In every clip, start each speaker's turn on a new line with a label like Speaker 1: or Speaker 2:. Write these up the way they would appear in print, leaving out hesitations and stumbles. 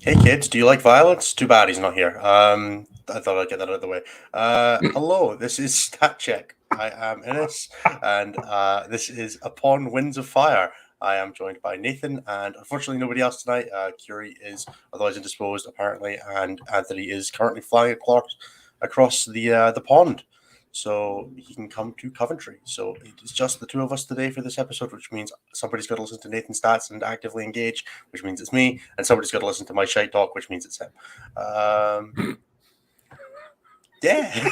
Speaker 1: Hey kids, do you like violence? Too bad he's not here. I thought I'd get that out of the way. Hello, this is Stat Check. I am Innes, and this is Upon Winds of Fire. I am joined by Nathan, and unfortunately nobody else tonight. Curie is otherwise indisposed, apparently, and Anthony is currently flying across the pond, so he can come to Coventry. So it's just the two of us today for this episode, which means somebody's got to listen to Nathan's stats and actively engage, which means it's me, and somebody's got to listen to my shite talk, which means it's him. Yeah.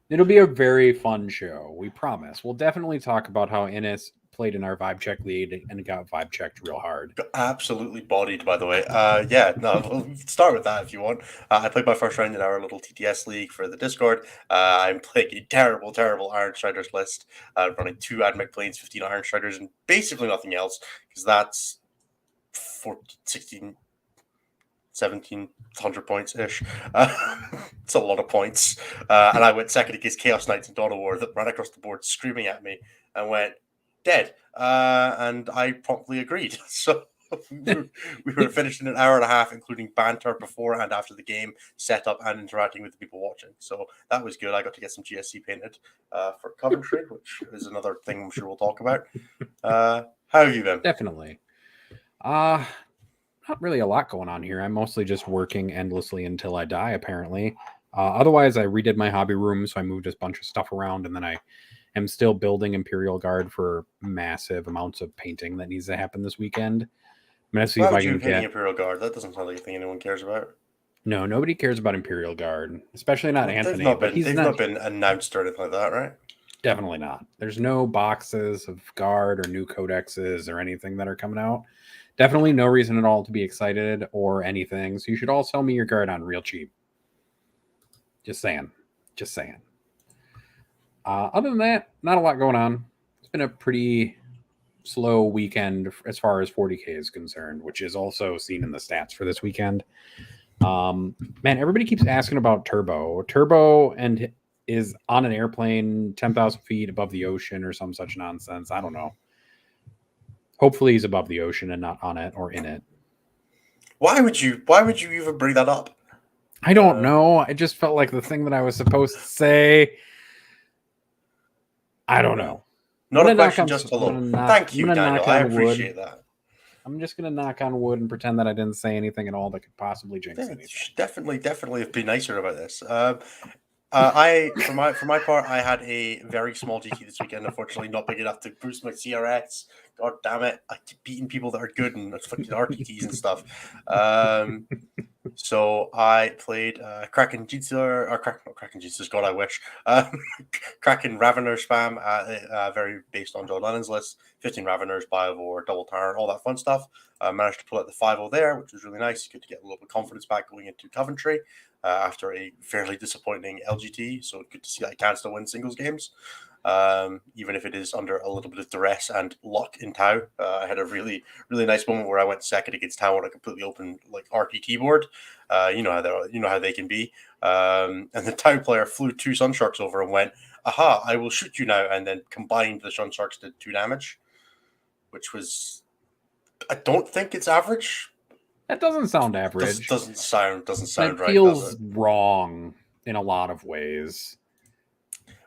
Speaker 2: It'll be a very fun show, we promise. We'll definitely talk about how Innes played in our vibe check lead and got vibe checked real hard.
Speaker 1: Got absolutely bodied, by the way. We can start with that if you want. I played my first round in our little TTS league for the Discord. I'm playing a terrible, terrible Iron Striders list, running 2 Admech Planes, 15 Iron Striders, and basically nothing else, because that's 16, 1,700 points ish. It's a lot of points. And I went second against Chaos Knights and Dawn of War that ran across the board screaming at me and went, dead. And I promptly agreed. So we were finished in an hour and a half, including banter before and after the game, setup and interacting with the people watching. So that was good. I got to get some GSC painted for Coventry, which is another thing I'm sure we'll talk about. How have you been?
Speaker 2: Definitely. Not really a lot going on here. I'm mostly just working endlessly until I die, apparently. Otherwise, I redid my hobby room, so I moved a bunch of stuff around, and then I am still building Imperial Guard for massive amounts of painting that needs to happen this weekend. I'm going to see if I can get
Speaker 1: Imperial Guard. That doesn't sound like a thing anyone cares about.
Speaker 2: No, nobody cares about Imperial Guard, especially not Anthony.
Speaker 1: They've not been announced or anything like that, right?
Speaker 2: Definitely not. There's no boxes of Guard or new codexes or anything that are coming out. Definitely no reason at all to be excited or anything. So you should all sell me your Guard on real cheap. Just saying. Other than that, not a lot going on. It's been a pretty slow weekend as far as 40K is concerned, which is also seen in the stats for this weekend. Man, everybody keeps asking about Turbo. Turbo is on an airplane 10,000 feet above the ocean or some such nonsense. I don't know. Hopefully he's above the ocean and not on it or in it.
Speaker 1: Why would you even bring that up?
Speaker 2: I don't know. I just felt like the thing that I was supposed to say. I don't know.
Speaker 1: Not a question, just hello. Thank you, Daniel. I appreciate that.
Speaker 2: I'm just going to knock on wood and pretend that I didn't say anything at all that could possibly jinx anything.
Speaker 1: Definitely be nicer about this. For my part, I had a very small GT this weekend. Unfortunately, not big enough to boost my CRS. God damn it! I keep beating people that are good and fucking RTTs and stuff. So I played Kraken Jinster, God, I wish. Kraken Ravener spam, very based on John Lennon's list. 15 Raveners, Biovore, Double Tyrant, all that fun stuff. Managed to pull out the 5-0 there, which was really nice. Good to get a little bit of confidence back going into Coventry after a fairly disappointing LGT. So good to see that I can still win singles games. Even if it is under a little bit of duress and luck in Tau. I had a really, really nice moment where I went second against Tau on a completely open RTT board. You know how they can be. And the Tau player flew 2 Sunsharks over and went, "Aha! I will shoot you now," and then combined the Sunsharks did 2 damage, which was, I don't think it's average.
Speaker 2: That doesn't sound average.
Speaker 1: Doesn't sound right.
Speaker 2: It feels wrong in a lot of ways.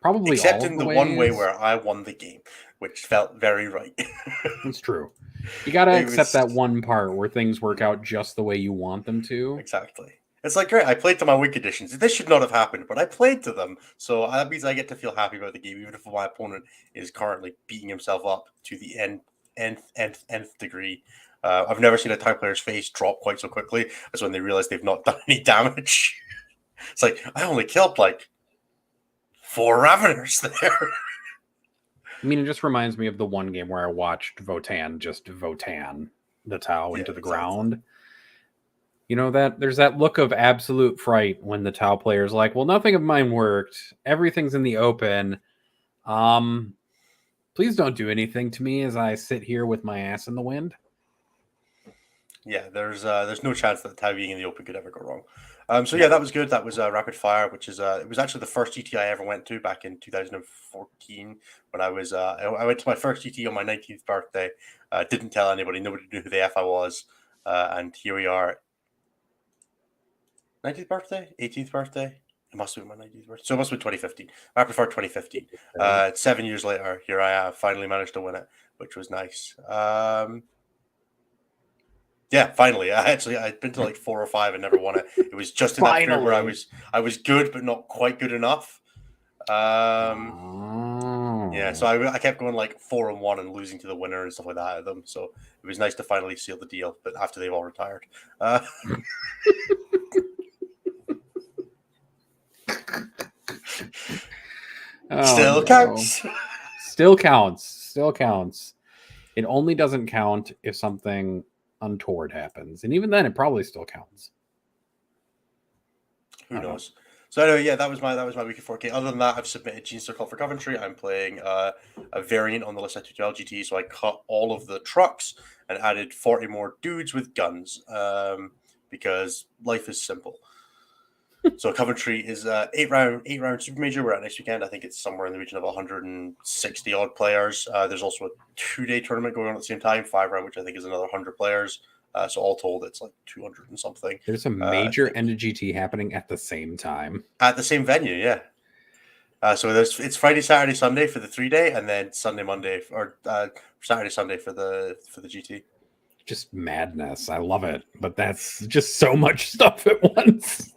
Speaker 2: Probably
Speaker 1: except
Speaker 2: all
Speaker 1: in the
Speaker 2: ways.
Speaker 1: One way where I won the game, which felt very right.
Speaker 2: It's true. You got to accept that one part where things work out just the way you want them to.
Speaker 1: Exactly. It's like, great, I played to my win conditions. This should not have happened, but I played to them. So that means I get to feel happy about the game, even if my opponent is currently beating himself up to the nth degree. I've never seen a Tau player's face drop quite so quickly as when they realize they've not done any damage. It's like, I only killed 4 Raveners there.
Speaker 2: I mean, it just reminds me of the one game where I watched Votan the Tau into the ground. You know, that there's that look of absolute fright when the Tau player's like, well, nothing of mine worked. Everything's in the open. Please don't do anything to me as I sit here with my ass in the wind.
Speaker 1: Yeah, there's no chance that Tau being in the open could ever go wrong. Yeah, that was good. That was Rapid Fire, which is it was actually the first GT I ever went to back in 2014 when I was I went to my first GT on my 19th birthday. Didn't tell anybody. Nobody knew who the F I was. And here we are, 19th birthday, 18th birthday. It must have been my 19th birthday. So it must have been 2015. I prefer 2015. 7 years later, here I have finally managed to win it, which was nice. Yeah, finally. I'd been to like 4 or 5 and never won it. It was just in that period where I was good but not quite good enough. Yeah, so I kept going like 4-1 and losing to the winner and stuff like that at them. So it was nice to finally seal the deal, but after they've all retired. Still counts.
Speaker 2: Still counts. Still counts. It only doesn't count if something untoward happens, and even then, it probably still counts.
Speaker 1: Who knows? So anyway, yeah, that was my week of 4K. Other than that, I've submitted Gene Circle for Coventry. I'm playing a variant on the list I took to LGT, so I cut all of the trucks and added 40 more dudes with guns, because life is simple. So Coventry is 8-round super major. We're at next weekend. I think it's somewhere in the region of 160 odd players. There's also a 2-day tournament going on at the same time, 5-round, which I think is another 100 players. So all told, it's like 200 and something.
Speaker 2: There's a major end of GT happening at the same time.
Speaker 1: At the same venue, yeah. So it's Friday, Saturday, Sunday for the 3-day, and then Sunday, Monday, or Saturday, Sunday for the GT.
Speaker 2: Just madness. I love it, but that's just so much stuff at once.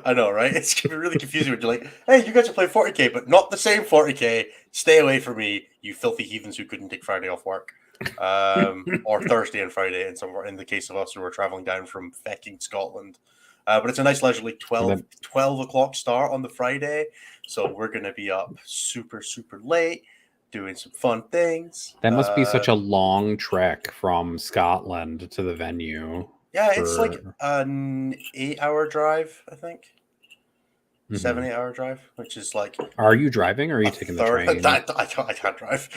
Speaker 1: I know, right? It's gonna be really confusing when you're like, "Hey, you guys are playing 40K, but not the same 40K. Stay away from me, you filthy heathens who couldn't take Friday off work." Or Thursday and Friday, in the case of us who were traveling down from fecking Scotland. But it's a nice leisurely 12 o'clock start on the Friday, so we're going to be up super, super late, doing some fun things.
Speaker 2: That must be such a long trek from Scotland to the venue.
Speaker 1: Yeah, it's like an 8-hour drive, I think. 7-8 hour drive, which is like.
Speaker 2: Are you driving or are you taking the train?
Speaker 1: I can't drive.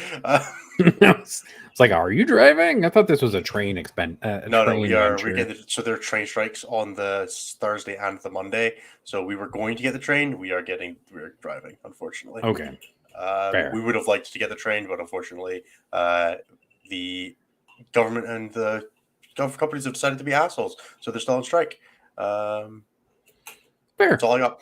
Speaker 2: It's like, are you driving? I thought this was a train expense.
Speaker 1: No, we are. So there are train strikes on the Thursday and the Monday. So we were going to get the train. We're driving, unfortunately.
Speaker 2: Okay.
Speaker 1: We would have liked to get the train, but unfortunately, the government and the companies have decided to be assholes, so they're still on strike.
Speaker 2: Fair.
Speaker 1: That's all I got.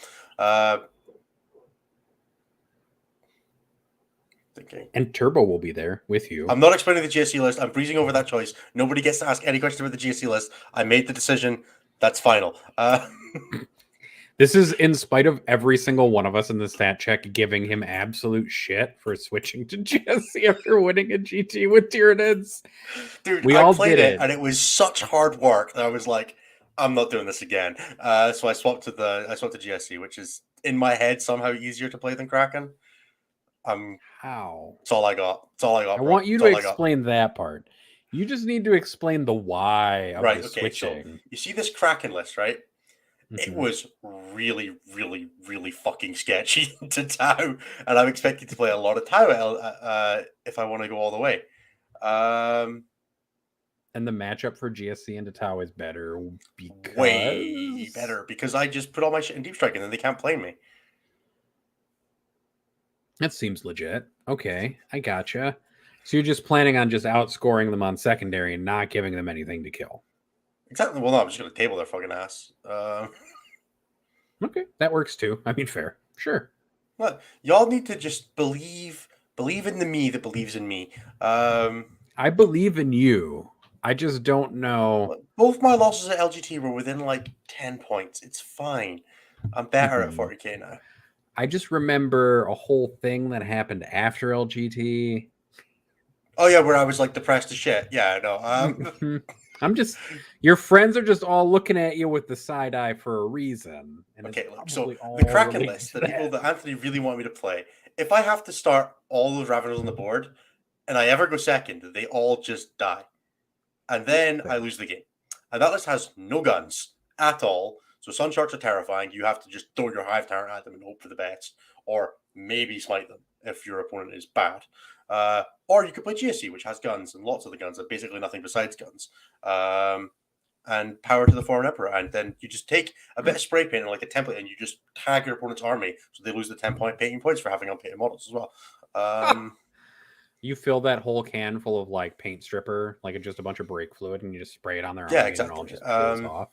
Speaker 1: Thinking.
Speaker 2: And Turbo will be there with you.
Speaker 1: I'm not explaining the GSC list. I'm breezing over that choice. Nobody gets to ask any question about the GSC list. I made the decision. That's final.
Speaker 2: This is in spite of every single one of us in the stat check giving him absolute shit for switching to GSC after winning a GT with Tyranids.
Speaker 1: Dude, we all played it, and it was such hard work that I was like, I'm not doing this again. So I swapped to GSC, which is in my head somehow easier to play than Kraken.
Speaker 2: How?
Speaker 1: That's all I got. I
Speaker 2: want you to explain that part. You just need to explain the why of the switching.
Speaker 1: So you see this Kraken list, right? Mm-hmm. It was really, really, really fucking sketchy to Tau, and I'm expecting to play a lot of Tau if I want to go all the way.
Speaker 2: And the matchup for GSC into Tau is better
Speaker 1: way better because I just put all my shit in Deep Strike and then they can't play me.
Speaker 2: That seems legit. Okay, I gotcha. So you're just planning on just outscoring them on secondary and not giving them anything to kill.
Speaker 1: Exactly. Well, no, I'm just going to table their fucking ass.
Speaker 2: Okay, that works too. I mean, fair. Sure.
Speaker 1: Well, y'all need to just believe in the me that believes in me.
Speaker 2: I believe in you. I just don't know.
Speaker 1: Both my losses at LGT were within like 10 points. It's fine. I'm better at 40K now.
Speaker 2: I just remember a whole thing that happened after LGT.
Speaker 1: Oh, yeah, where I was like depressed as shit. Yeah, no.
Speaker 2: I'm just, your friends are just all looking at you with the side eye for a reason. And
Speaker 1: okay, look, so the Kraken list, the people that Anthony really wanted me to play, if I have to start all those Raveners on the board and I ever go second, they all just die. And then I lose the game. And that list has no guns at all. So Sun Sharks are terrifying. You have to just throw your Hive Tyrant at them and hope for the best. Or maybe smite them if your opponent is bad. Or you could play GSC, which has guns and lots of the guns and basically nothing besides guns. And power to the Foreign Emperor. And then you just take a bit of spray paint and like a template and you just tag your opponent's army so they lose the 10-point painting points for having unpainted models as well.
Speaker 2: You fill that whole can full of like paint stripper, like just a bunch of brake fluid, and you just spray it on their
Speaker 1: Yeah,
Speaker 2: army, and it all
Speaker 1: exactly.
Speaker 2: just peels off.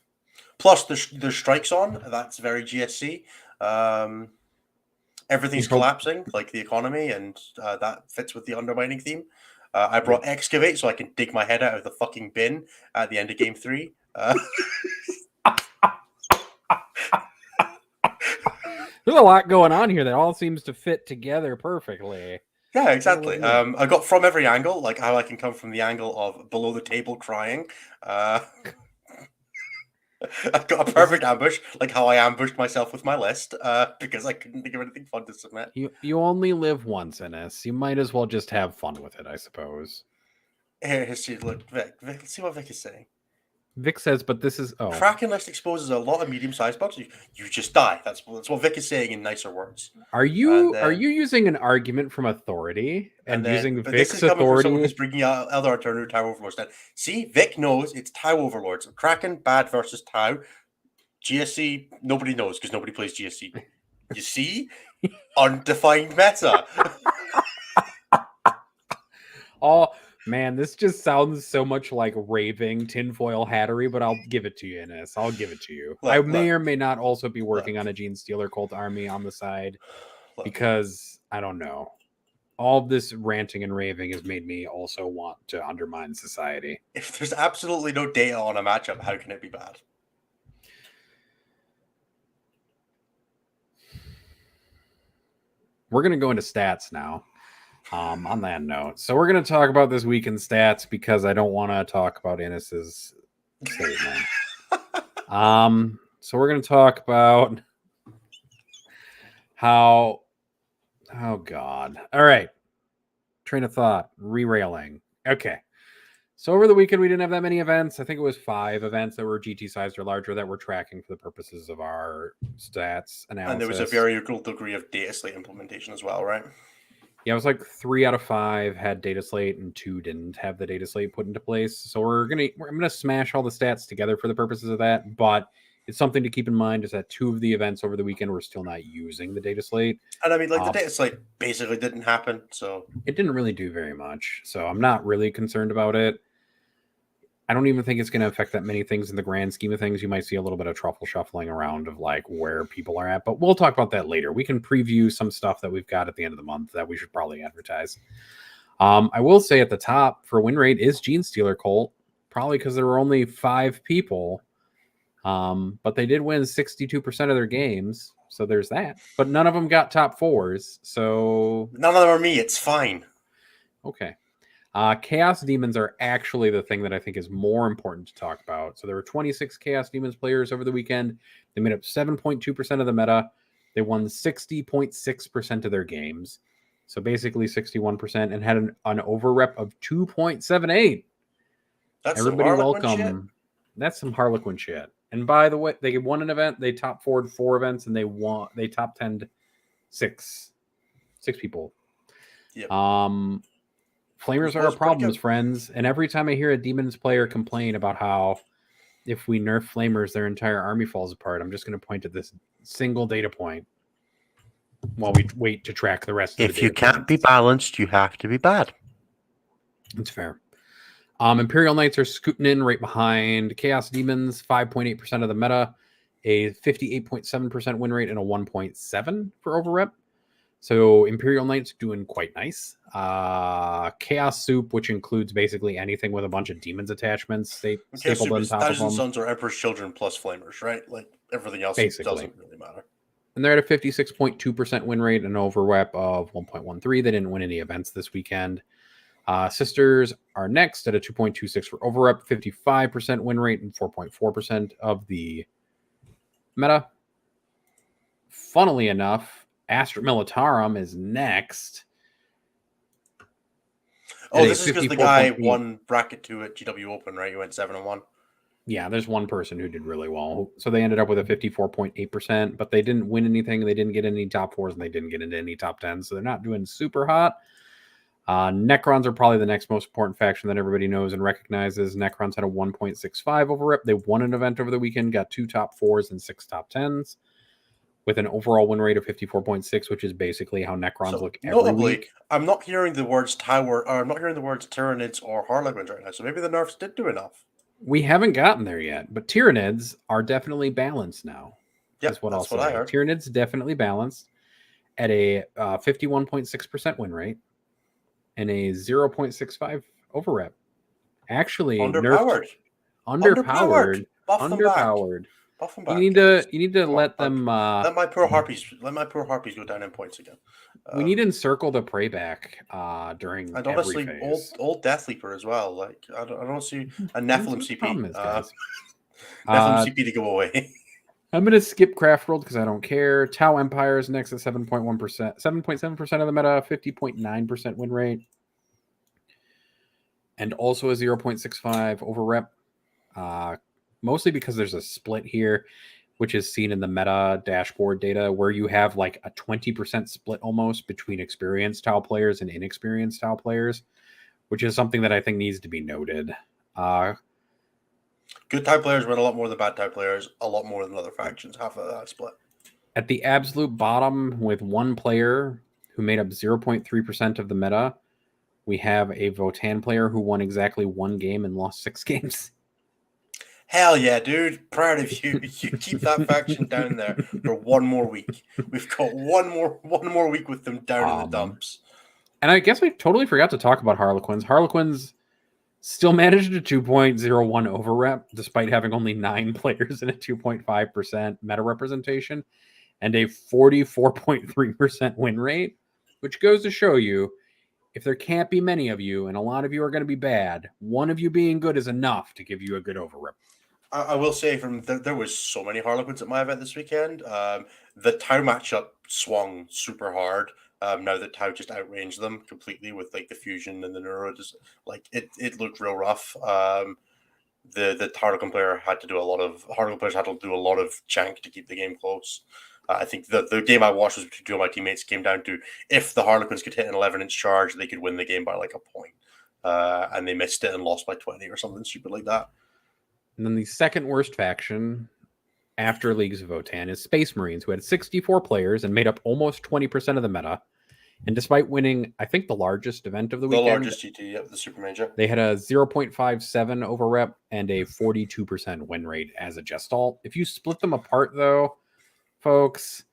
Speaker 1: Plus, there's strikes on. That's very GSC. Everything's collapsing, like the economy, and that fits with the undermining theme. I brought excavate so I can dig my head out of the fucking bin at the end of game 3.
Speaker 2: There's a lot going on here that all seems to fit together perfectly.
Speaker 1: Yeah, exactly. I got from every angle, like how I can come from the angle of below the table crying. I've got a perfect ambush, like how I ambushed myself with my list, because I couldn't think of anything fun to submit.
Speaker 2: You only live once, Innes. You might as well just have fun with it, I suppose.
Speaker 1: Here, look, Vic, let's see what Vic is saying.
Speaker 2: Vic says, but this is
Speaker 1: Kraken list exposes a lot of medium-sized bugs. You just die. That's what Vic is saying in nicer words.
Speaker 2: Are you using an argument from authority and using Vic's authority?
Speaker 1: Someone who's bringing out other alternative Tau Overlords. Then see, Vic knows it's Tau Overlords. Kraken bad versus Tau. GSC nobody knows because nobody plays GSC. You see, undefined meta.
Speaker 2: Oh. Man, this just sounds so much like raving tinfoil hattery, but I'll give it to you, Innes. I'll give it to you. I may or may not also be working on a Gene Stealer cult army on the side because, I don't know, all of this ranting and raving has made me also want to undermine society.
Speaker 1: If there's absolutely no data on a matchup, how can it be bad?
Speaker 2: We're going to go into stats now. On that note, so we're going to talk about this weekend stats because I don't want to talk about Innes's statement. So we're going to talk about how, oh God. All right. Train of thought, re-railing. Okay. So over the weekend, we didn't have that many events. I think it was 5 events that were GT sized or larger that we're tracking for the purposes of our stats analysis.
Speaker 1: And there was a very equal degree of data slate implementation as well, right?
Speaker 2: Yeah, it was like 3 out of 5 had data slate and 2 didn't have the data slate put into place. So I'm gonna smash all the stats together for the purposes of that. But it's something to keep in mind is that 2 of the events over the weekend were still not using the data slate.
Speaker 1: And I mean, like the data slate basically didn't happen, so
Speaker 2: it didn't really do very much. So I'm not really concerned about it. I don't even think it's going to affect that many things in the grand scheme of things. You might see a little bit of truffle shuffling around of like where people are at, but we'll talk about that later. We can preview some stuff that we've got at the end of the month that we should probably advertise. I will say at the top for win rate is Gene Stealer Colt, probably because there were only 5 people, but they did win 62% of their games. So there's that, but none of them got top 4s. So
Speaker 1: none of them are me. It's fine.
Speaker 2: Okay. Chaos Demons are actually the thing that I think is more important to talk about. So there were 26 Chaos Demons players over the weekend. They made up 7.2% of the meta. They won 60.6% of their games. So basically 61% and had an overrep of 2.78.
Speaker 1: That's
Speaker 2: everybody
Speaker 1: welcome.
Speaker 2: Shit. That's some Harlequin shit. And by the way, they won an event. They top 4'd 4 events and they top 10'd 6 people.
Speaker 1: Yep.
Speaker 2: Flamers are a problem, friends. And every time I hear a Demons player complain about how if we nerf Flamers, their entire army falls apart, I'm just going to point to this single data point while we wait to track the rest of the
Speaker 1: If you can't be balanced, you have to be bad.
Speaker 2: It's fair. Imperial Knights are scooting in right behind Chaos Demons, 5.8% of the meta, a 58.7% win rate, and a 1.7 for overrep. So Imperial Knights doing quite nice. Chaos Soup, which includes basically anything with a bunch of demons attachments, they stapled on top of them.
Speaker 1: Thousand Sons or Emperor's Children plus Flamers, right? Like everything else doesn't really matter.
Speaker 2: And they're at a 56.2% win rate and an overrep of 1.13. They didn't win any events this weekend. Sisters are next at a 2.26 for overrep, 55% win rate, and 4.4% of the meta. Funnily enough, Astra Militarum is next.
Speaker 1: Oh, this is because the guy won bracket 2 at GW Open, right? He went 7-1.
Speaker 2: Yeah, there's one person who did really well. So they ended up with a 54.8%, but they didn't win anything. They didn't get any top 4s, and they didn't get into any top 10s. So they're not doing super hot. Necrons are probably the next most important faction that everybody knows and recognizes. Necrons had a 1.65 overrep. They won an event over the weekend, got 2 top 4s and 6 top 10s. with an overall win rate of 54.6, which is basically how Necrons look every
Speaker 1: notably,
Speaker 2: week.
Speaker 1: I'm not hearing the words Tower, or I'm not hearing the words Tyranids or Harlequins right now, so maybe the nerfs did do enough.
Speaker 2: We haven't gotten there yet, but Tyranids are definitely balanced now.
Speaker 1: Yep,
Speaker 2: is what
Speaker 1: that's
Speaker 2: I'll
Speaker 1: what I
Speaker 2: say.
Speaker 1: heard.
Speaker 2: Tyranids definitely balanced at a 51.6% win rate and a 0.65 overrep. Actually,
Speaker 1: Underpowered.
Speaker 2: underpowered.
Speaker 1: Buff them back.
Speaker 2: Underpowered.
Speaker 1: Buff them
Speaker 2: You
Speaker 1: back.
Speaker 2: need
Speaker 1: guys.
Speaker 2: to
Speaker 1: Come
Speaker 2: let
Speaker 1: on,
Speaker 2: them.
Speaker 1: let my poor harpies go down in points again.
Speaker 2: We need to encircle the prey back during
Speaker 1: and
Speaker 2: every
Speaker 1: honestly,
Speaker 2: phase.
Speaker 1: old Death Leaper as well. Like I don't see a Nephilim CP.
Speaker 2: Problem is, guys.
Speaker 1: Nephilim CP to go away.
Speaker 2: I'm going to skip Craft World because I don't care. Tau Empire is next at 7.1%. 7.7% of the meta, 50.9% win rate. And also a 0.65 over rep. Mostly because there's a split here, which is seen in the meta dashboard data, where you have like a 20% split almost between experienced Tau players and inexperienced Tau players, which is something that I think needs to be noted.
Speaker 1: Good Tau players win a lot more than bad Tau players, a lot more than other factions. Half of that split.
Speaker 2: At the absolute bottom, with one player who made up 0.3% of the meta, we have a Votann player who won exactly one game and lost 6 games.
Speaker 1: Hell yeah, dude. Proud of you. You keep that faction down there for one more week. We've got one more week with them down in the dumps.
Speaker 2: And I guess we totally forgot to talk about Harlequins. Harlequins still managed a 2.01 overrep, despite having only 9 players and a 2.5% meta representation and a 44.3% win rate, which goes to show you, if there can't be many of you, and a lot of you are going to be bad, one of you being good is enough to give you a good overrep.
Speaker 1: I will say there was so many Harlequins at my event this weekend. The Tau matchup swung super hard. Now that Tau just outranged them completely with like the fusion and the neuro, just like it looked real rough. The Harlequin player had to do a lot of jank to keep the game close. I think the game I watched was between two of my teammates. Came down to if the Harlequins could hit an 11-inch charge, they could win the game by like a point. And they missed it and lost by 20 or something stupid like that.
Speaker 2: And then the second worst faction after Leagues of Votann is Space Marines, who had 64 players and made up almost 20% of the meta. And despite winning, I think, the largest event of the weekend,
Speaker 1: the largest GT, yep, the Super Major,
Speaker 2: they had a 0.57 over rep and a 42% win rate as a Gestalt. If you split them apart, though, folks,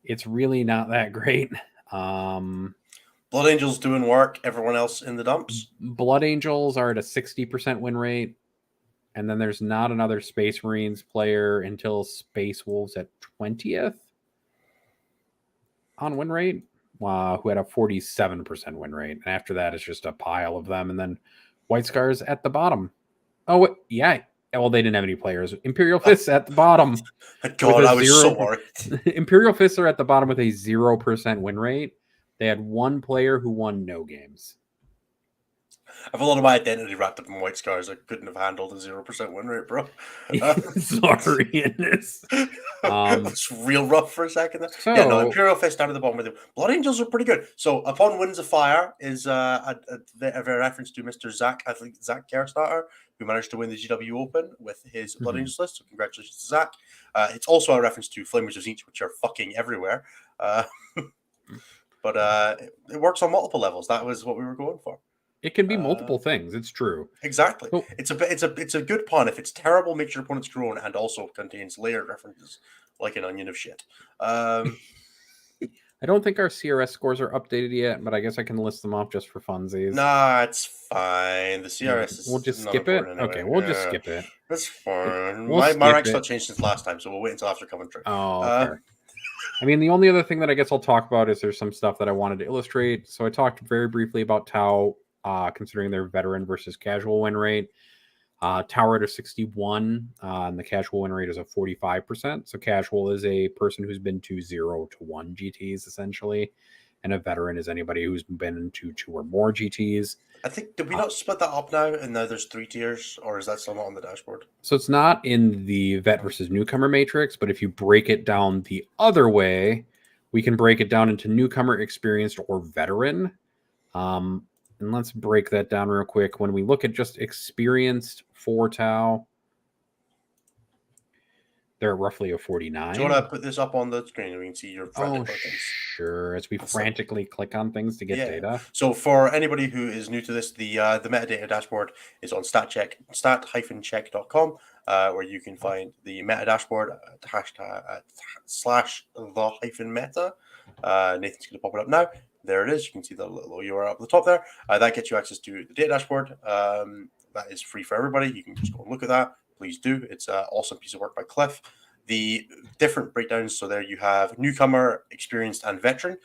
Speaker 2: it's really not that great.
Speaker 1: Blood Angels doing work, everyone else in the dumps.
Speaker 2: Blood Angels are at a 60% win rate. And then there's not another Space Marines player until Space Wolves at 20th on win rate, who had a 47% win rate. And after that, it's just a pile of them. And then White Scars at the bottom. Oh, yeah. Well, they didn't have any players. Imperial Fists at the bottom.
Speaker 1: God, I was so worried.
Speaker 2: Imperial Fists are at the bottom with a 0% win rate. They had one player who won no games.
Speaker 1: I have a lot of my identity wrapped up in White Scars. I couldn't have handled a 0% win rate, bro.
Speaker 2: Sorry, Innes.
Speaker 1: It's real rough for a second. So, yeah, no, Imperial Fist down at the bottom with them. Blood Angels are pretty good. So, Upon Winds of Fire is a reference to Mr. Zach, I think Zach Kerstarter, who managed to win the GW Open with his Blood Angels list. So, congratulations to Zach. It's also a reference to Flamers of Zinch, which are fucking everywhere. But it works on multiple levels. That was what we were going for.
Speaker 2: It can be multiple things. It's true.
Speaker 1: Exactly. Oh. It's a good pun. If it's terrible, makes your opponent's grown and also contains layered references like an onion of shit.
Speaker 2: I don't think our CRS scores are updated yet, but I guess I can list them off just for funsies.
Speaker 1: Nah, it's fine. The CRS is.
Speaker 2: We'll just skip it.
Speaker 1: Anyway.
Speaker 2: Okay, we'll just skip it.
Speaker 1: That's fine. My rank's not changed since last time, so we'll wait until after commentary.
Speaker 2: Oh, okay. I mean, the only other thing that I guess I'll talk about is there's some stuff that I wanted to illustrate. So I talked very briefly about Tau. Considering their veteran versus casual win rate. Tower at a 61, and the casual win rate is a 45%. So casual is a person who's been to 0 to 1 GTs, essentially. And a veteran is anybody who's been to 2 or more GTs.
Speaker 1: I think, did we not split that up now? And now there's 3 tiers, or is that still not on the dashboard?
Speaker 2: So it's not in the vet versus newcomer matrix, but if you break it down the other way, we can break it down into newcomer, experienced, or veteran. And let's break that down real quick. When we look at just experienced for Tau, They're roughly a 49.
Speaker 1: Do you want to put this up on the screen and we can see your frantic clickings?
Speaker 2: Sure. As we frantically click on things to get data.
Speaker 1: So for anybody who is new to this, the metadata dashboard is on stat-check.com, where you can find the meta dashboard hashtag /the-meta. Nathan's going to pop it up now. There it is. You can see the little URL up the top there. That gets you access to the data dashboard. That is free for everybody. You can just go and look at that. Please do. It's an awesome piece of work by Cliff. The different breakdowns, so there you have newcomer, experienced, and veteran,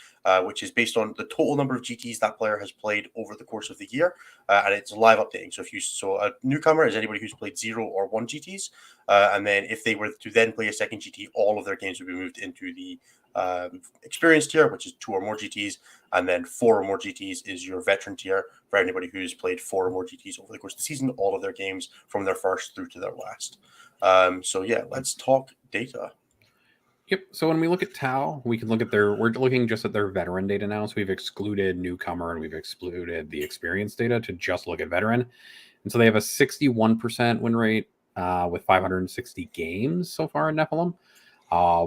Speaker 1: which is based on the total number of GTs that player has played over the course of the year, and it's live updating. So a newcomer is anybody who's played 0 or 1 GTs, and then if they were to then play a second GT, all of their games would be moved into the experienced tier, which is 2 or more GTs, and then 4 or more GTs is your veteran tier for anybody who's played 4 or more GTs over the course of the season, all of their games from their first through to their last. So yeah, let's talk data.
Speaker 2: Yep. So when we look at Tau, we can look at we're looking just at their veteran data now. So we've excluded newcomer and we've excluded the experience data to just look at veteran. And so they have a 61% win rate with 560 games so far in Nephilim.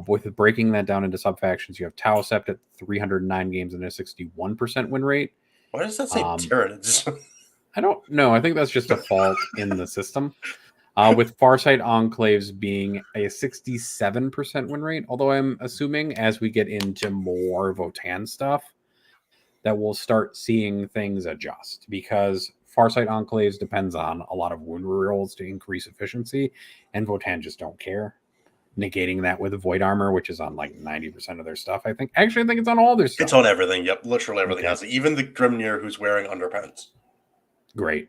Speaker 2: With breaking that down into sub-factions, you have Tau Sept at 309 games and a 61% win rate.
Speaker 1: Why does that say Tyranids?
Speaker 2: I don't know. I think that's just a fault in the system. With Farsight Enclaves being a 67% win rate, although I'm assuming as we get into more Votan stuff, that we'll start seeing things adjust, because Farsight Enclaves depends on a lot of wound rerolls to increase efficiency, and Votan just don't care. Negating that with Void Armor, which is on like 90% of their stuff, I think. Actually, I think it's on all their stuff.
Speaker 1: It's on everything, yep. Literally everything has it. Even the Grimnir who's wearing underpants.
Speaker 2: Great.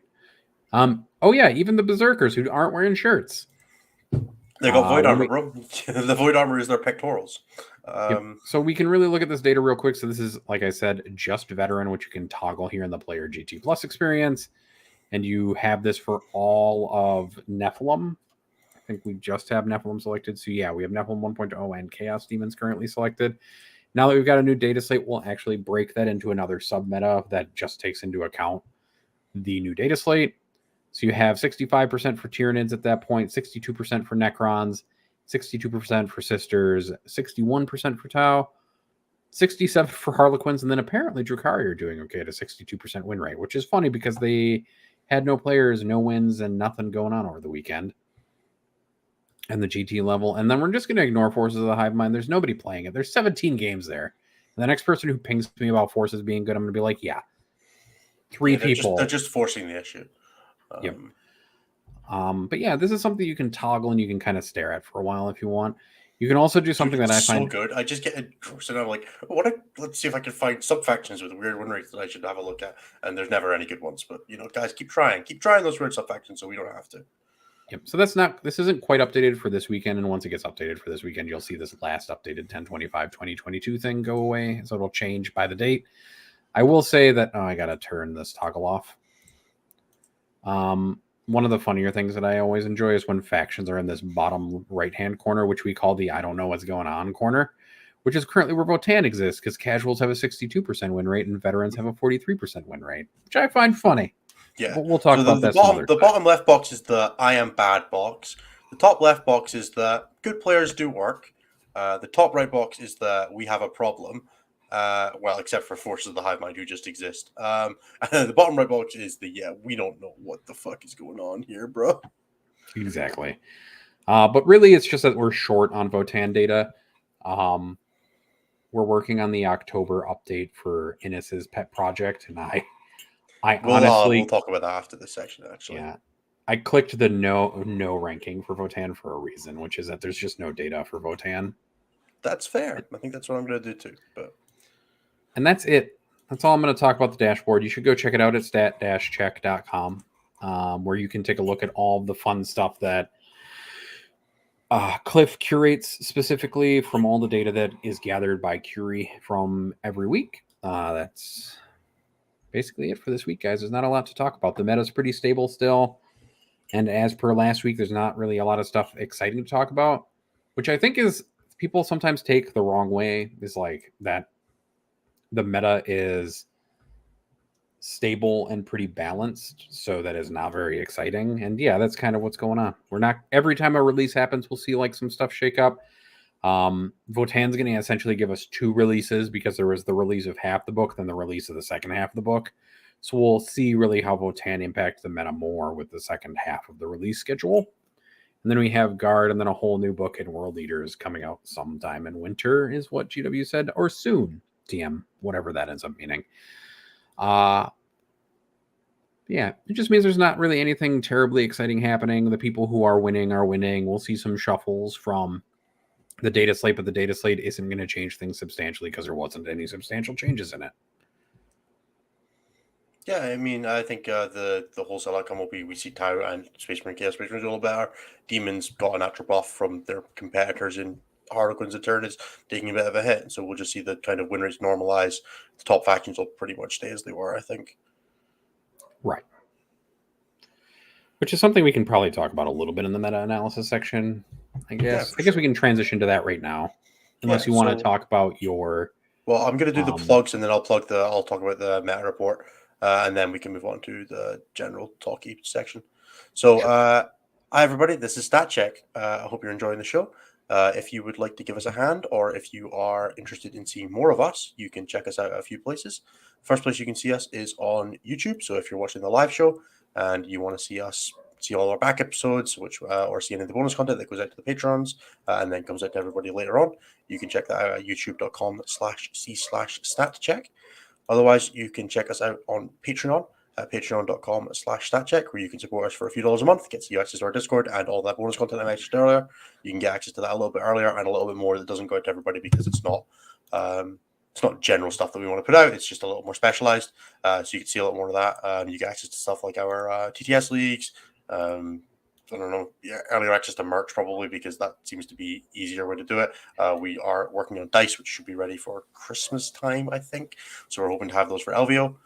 Speaker 2: Oh yeah, even the Berserkers who aren't wearing shirts.
Speaker 1: They got Void Armor, bro. The Void Armor is their pectorals.
Speaker 2: Yep. So we can really look at this data real quick. So this is, like I said, just veteran, which you can toggle here in the player GT Plus experience. And you have this for all of Nephilim. I think we just have Nephilim selected. So yeah, we have Nephilim 1.0 and Chaos Demons currently selected. Now that we've got a new data slate, we'll actually break that into another sub-meta that just takes into account the new data slate. So you have 65% for Tyranids at that point, 62% for Necrons, 62% for Sisters, 61% for Tau, 67% for Harlequins, and then apparently Drukhari are doing okay at a 62% win rate, which is funny because they had no players, no wins, and nothing going on over the weekend. And the GT level. And then we're just going to ignore Forces of the Hive Mind. There's nobody playing it. There's 17 games there. And the next person who pings me about Forces being good, I'm going to be like, yeah. Three people.
Speaker 1: They're just forcing the issue.
Speaker 2: Yep. But yeah, this is something you can toggle and you can kind of stare at for a while if you want. You can also do something that I find
Speaker 1: so good. I just get engrossed and I'm like, let's see if I can find sub factions with weird win rates that I should have a look at. And there's never any good ones. But guys, keep trying those weird sub factions so we don't have to.
Speaker 2: Yep. So this isn't quite updated for this weekend, and once it gets updated for this weekend, you'll see this last updated 10/25/2022 thing go away. So it'll change by the date. I will say that I gotta turn this toggle off. One of the funnier things that I always enjoy is when factions are in this bottom right-hand corner, which we call the I don't know what's going on corner, which is currently where Votan exists, because casuals have a 62% win rate and veterans have a 43% win rate, which I find funny.
Speaker 1: Yeah,
Speaker 2: but we'll talk about that.
Speaker 1: The bottom left box is the I am bad box. The top left box is the good players do work. The top right box is the we have a problem. Well, except for Forces of the Hive Mind who just exist. And the bottom right box is the we don't know what the fuck is going on here, bro.
Speaker 2: Exactly. But really, it's just that we're short on Votan data. We're working on the October update for Innis's pet project, and I honestly
Speaker 1: we'll talk about that after this section. Actually,
Speaker 2: yeah, I clicked the no ranking for Votan for a reason, which is that there's just no data for Votan.
Speaker 1: That's fair. I think that's what I'm going to do too.
Speaker 2: And that's it. That's all I'm going to talk about the dashboard. You should go check it out at stat-check.com, where you can take a look at all the fun stuff that Cliff curates specifically from all the data that is gathered by Curie from every week. That's basically it for this week, guys. There's not a lot to talk about. The meta's pretty stable still. And as per last week, there's not really a lot of stuff exciting to talk about, which I think is people sometimes take the wrong way, is like that the meta is stable and pretty balanced, so that is not very exciting. And yeah, that's kind of what's going on. We're not every time a release happens, we'll see like some stuff shake up. Votan's going to essentially give us 2 releases because there was the release of half the book, then the release of the second half of the book. So we'll see really how Votan impacts the meta more with the second half of the release schedule. And then we have Guard, and then a whole new book in World Eaters coming out sometime in winter, is what GW said, or soon, TM, whatever that ends up meaning. Yeah, it just means there's not really anything terribly exciting happening. The people who are winning are winning. We'll see some shuffles from the data slate, but the data slate isn't going to change things substantially because there wasn't any substantial changes in it.
Speaker 1: Yeah, I mean, I think the wholesale outcome will be we see Tau and Space Marine Chaos Space Marines a little better. Demons got a natural buff from their competitors in Harlequins and Eternids taking a bit of a hit. So we'll just see the kind of win rates normalize. The top factions will pretty much stay as they were, I think.
Speaker 2: Right. Which is something we can probably talk about a little bit in the meta-analysis section, I guess. I guess we can transition to that right now. Unless you want to talk about your...
Speaker 1: Well, I'm going to do the plugs, and then I'll talk about the meta report. And then we can move on to the general talky section. So, hi everybody, this is Stat Check. I hope you're enjoying the show. If you would like to give us a hand, or if you are interested in seeing more of us, you can check us out at a few places. First place you can see us is on YouTube. So if you're watching the live show and you want to see us, see all our back episodes, which or see any of the bonus content that goes out to the patrons and then comes out to everybody later on, you can check that out at youtube.com/c/statcheck. Otherwise, you can check us out on Patreon at patreon.com/statcheck, where you can support us for a few dollars a month, gets you access to our Discord and all that bonus content I mentioned earlier. You can get access to that a little bit earlier and a little bit more that doesn't go out to everybody because it's not general stuff that we want to put out. It's just a little more specialized. So you can see a lot more of that. You get access to stuff like our TTS leagues. I don't know, earlier access to merch probably because that seems to be easier way to do it. We are working on dice, which should be ready for Christmas time, I think. So we're hoping to have those for LVO.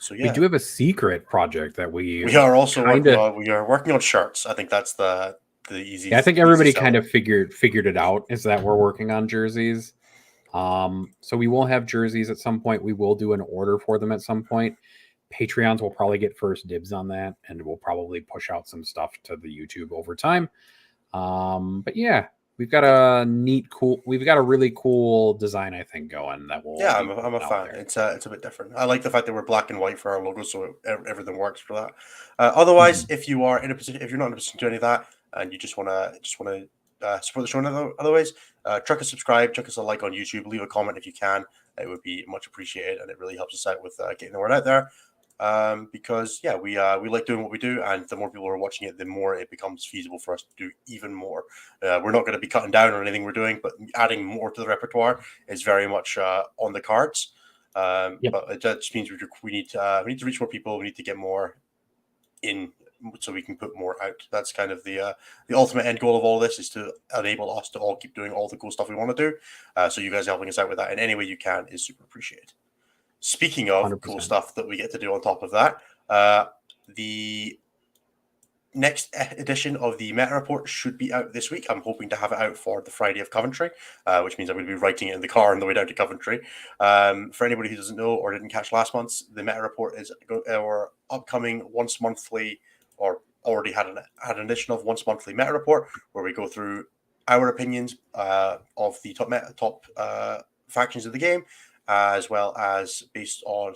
Speaker 1: So yeah,
Speaker 2: we do have a secret project that we
Speaker 1: are also working on. We are working on shirts. I think that's the easy.
Speaker 2: Yeah, I think everybody kind of figured it out. Is that we're working on jerseys. So we will have jerseys at some point. We will do an order for them at some point. Patreons will probably get first dibs on that, and we'll probably push out some stuff to the YouTube over time. But yeah, we've got a really cool design, I think, going that will.
Speaker 1: Yeah, I'm a fan. It's a bit different. I like the fact that we're black and white for our logo, so everything works for that. Otherwise, if you are in a position, if you're not in a position to do any of that, and you just want to support the show in other ways, chuck a subscribe, chuck us a like on YouTube, leave a comment if you can. It would be much appreciated, and it really helps us out with getting the word out there. Because yeah, we like doing what we do, and the more people are watching it, the more it becomes feasible for us to do even more. We're not going to be cutting down on anything we're doing, but adding more to the repertoire is very much on the cards. But it just means we need to reach more people. We need to get more in, so we can put more out. That's kind of the ultimate end goal of all this, is to enable us to all keep doing all the cool stuff we want to do. So you guys helping us out with that in any way you can is super appreciated. Speaking of 100%. Cool stuff that we get to do on top of that, the next edition of the meta report should be out this week. I'm hoping to have it out for the Friday of Coventry, which means I'm going to be writing it in the car on the way down to Coventry. For anybody who doesn't know or didn't catch last month's, the meta report is our upcoming once monthly, or already had an edition of once monthly meta report, where we go through our opinions of the top factions of the game, as well as based on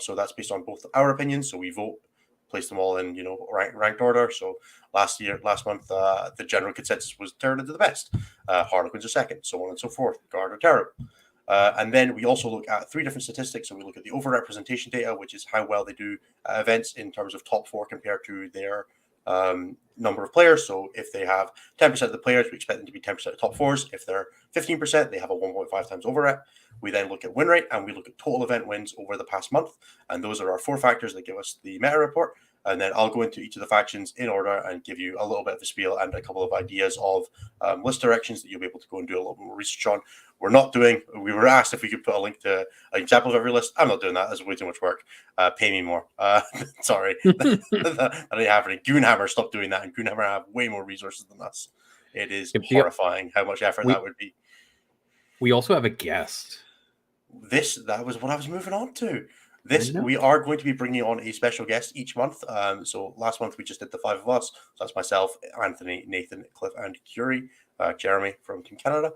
Speaker 1: both our opinions. So we vote, place them all in, ranked order. So last month, the general consensus was Terran into the best, Harlequins are second, so on and so forth, Guard are terrible. And then we also look at 3 different statistics. So we look at the overrepresentation data, which is how well they do events in terms of top 4 compared to their number of players. So if they have 10% of the players, we expect them to be 10% of top 4s. If they're 15%, they have a 1.5 times overrep. We then look at win rate, and we look at total event wins over the past month. And those are our 4 factors that give us the meta report. And then I'll go into each of the factions in order and give you a little bit of a spiel and a couple of ideas of list directions that you'll be able to go and do a little bit more research on. We were asked if we could put a link to an example of every list. I'm not doing that. That's way too much work. Pay me more. Sorry. That ain't happening. Goonhammer, stop doing that. And Goonhammer have way more resources than us. It is horrifying how much effort that would be.
Speaker 2: We also have a guest.
Speaker 1: That was what I was moving on to. We are going to be bringing on a special guest each month. So last month we just did the 5 of us. So that's myself, Anthony, Nathan, Cliff, and Curie. Jeremy from Team Canada,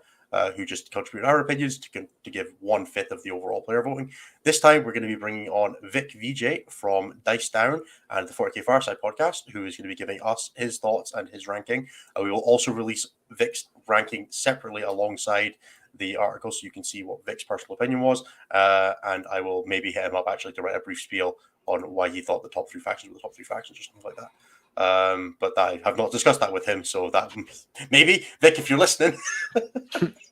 Speaker 1: who just contributed our opinions to give 1/5 of the overall player voting. This time we're going to be bringing on Vic VJ from Dice Down and the 40K Farside podcast, who is going to be giving us his thoughts and his ranking. We will also release Vic's ranking separately alongside the article, so you can see what Vic's personal opinion was, and I will maybe hit him up actually to write a brief spiel on why he thought the top 3 factions were the top 3 factions or something like that. But I have not discussed that with him, so that maybe Vic, if you're listening.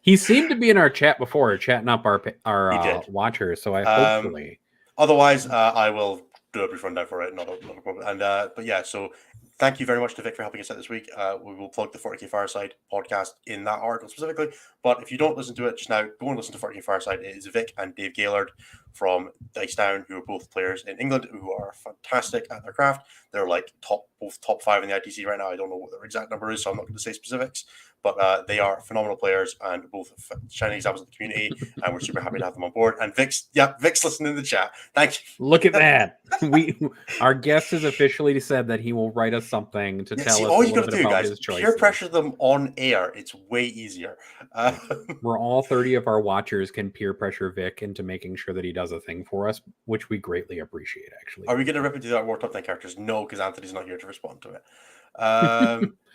Speaker 2: He seemed to be in our chat before, chatting up our watchers, so I hopefully.
Speaker 1: Otherwise, I will do a brief rundown for it. Not a problem. And but yeah, so thank you very much to Vic for helping us out this week. We will plug the 40K Fireside podcast in that article specifically. But if you don't listen to it just now, go and listen to 40K Fireside. It is Vic and Dave Gaylord from Dice Down, who are both players in England, who are fantastic at their craft. They're like both top 5 in the ITC right now. I don't know what their exact number is, so I'm not going to say specifics. But they are phenomenal players and both shining examples of the community, and we're super happy to have them on board. And Vic's listening in the chat. Thank you.
Speaker 2: Look at that. Our guest has officially said that he will write us something to tell us
Speaker 1: all
Speaker 2: a
Speaker 1: you
Speaker 2: little
Speaker 1: got to
Speaker 2: bit
Speaker 1: do,
Speaker 2: about
Speaker 1: guys,
Speaker 2: his choices.
Speaker 1: Peer pressure them on air. It's way easier.
Speaker 2: Where all 30 of our watchers can peer pressure Vic into making sure that he does a thing for us, which we greatly appreciate, actually.
Speaker 1: Are we going to rip into that War Top 10 characters? No, because Anthony's not here to respond to it.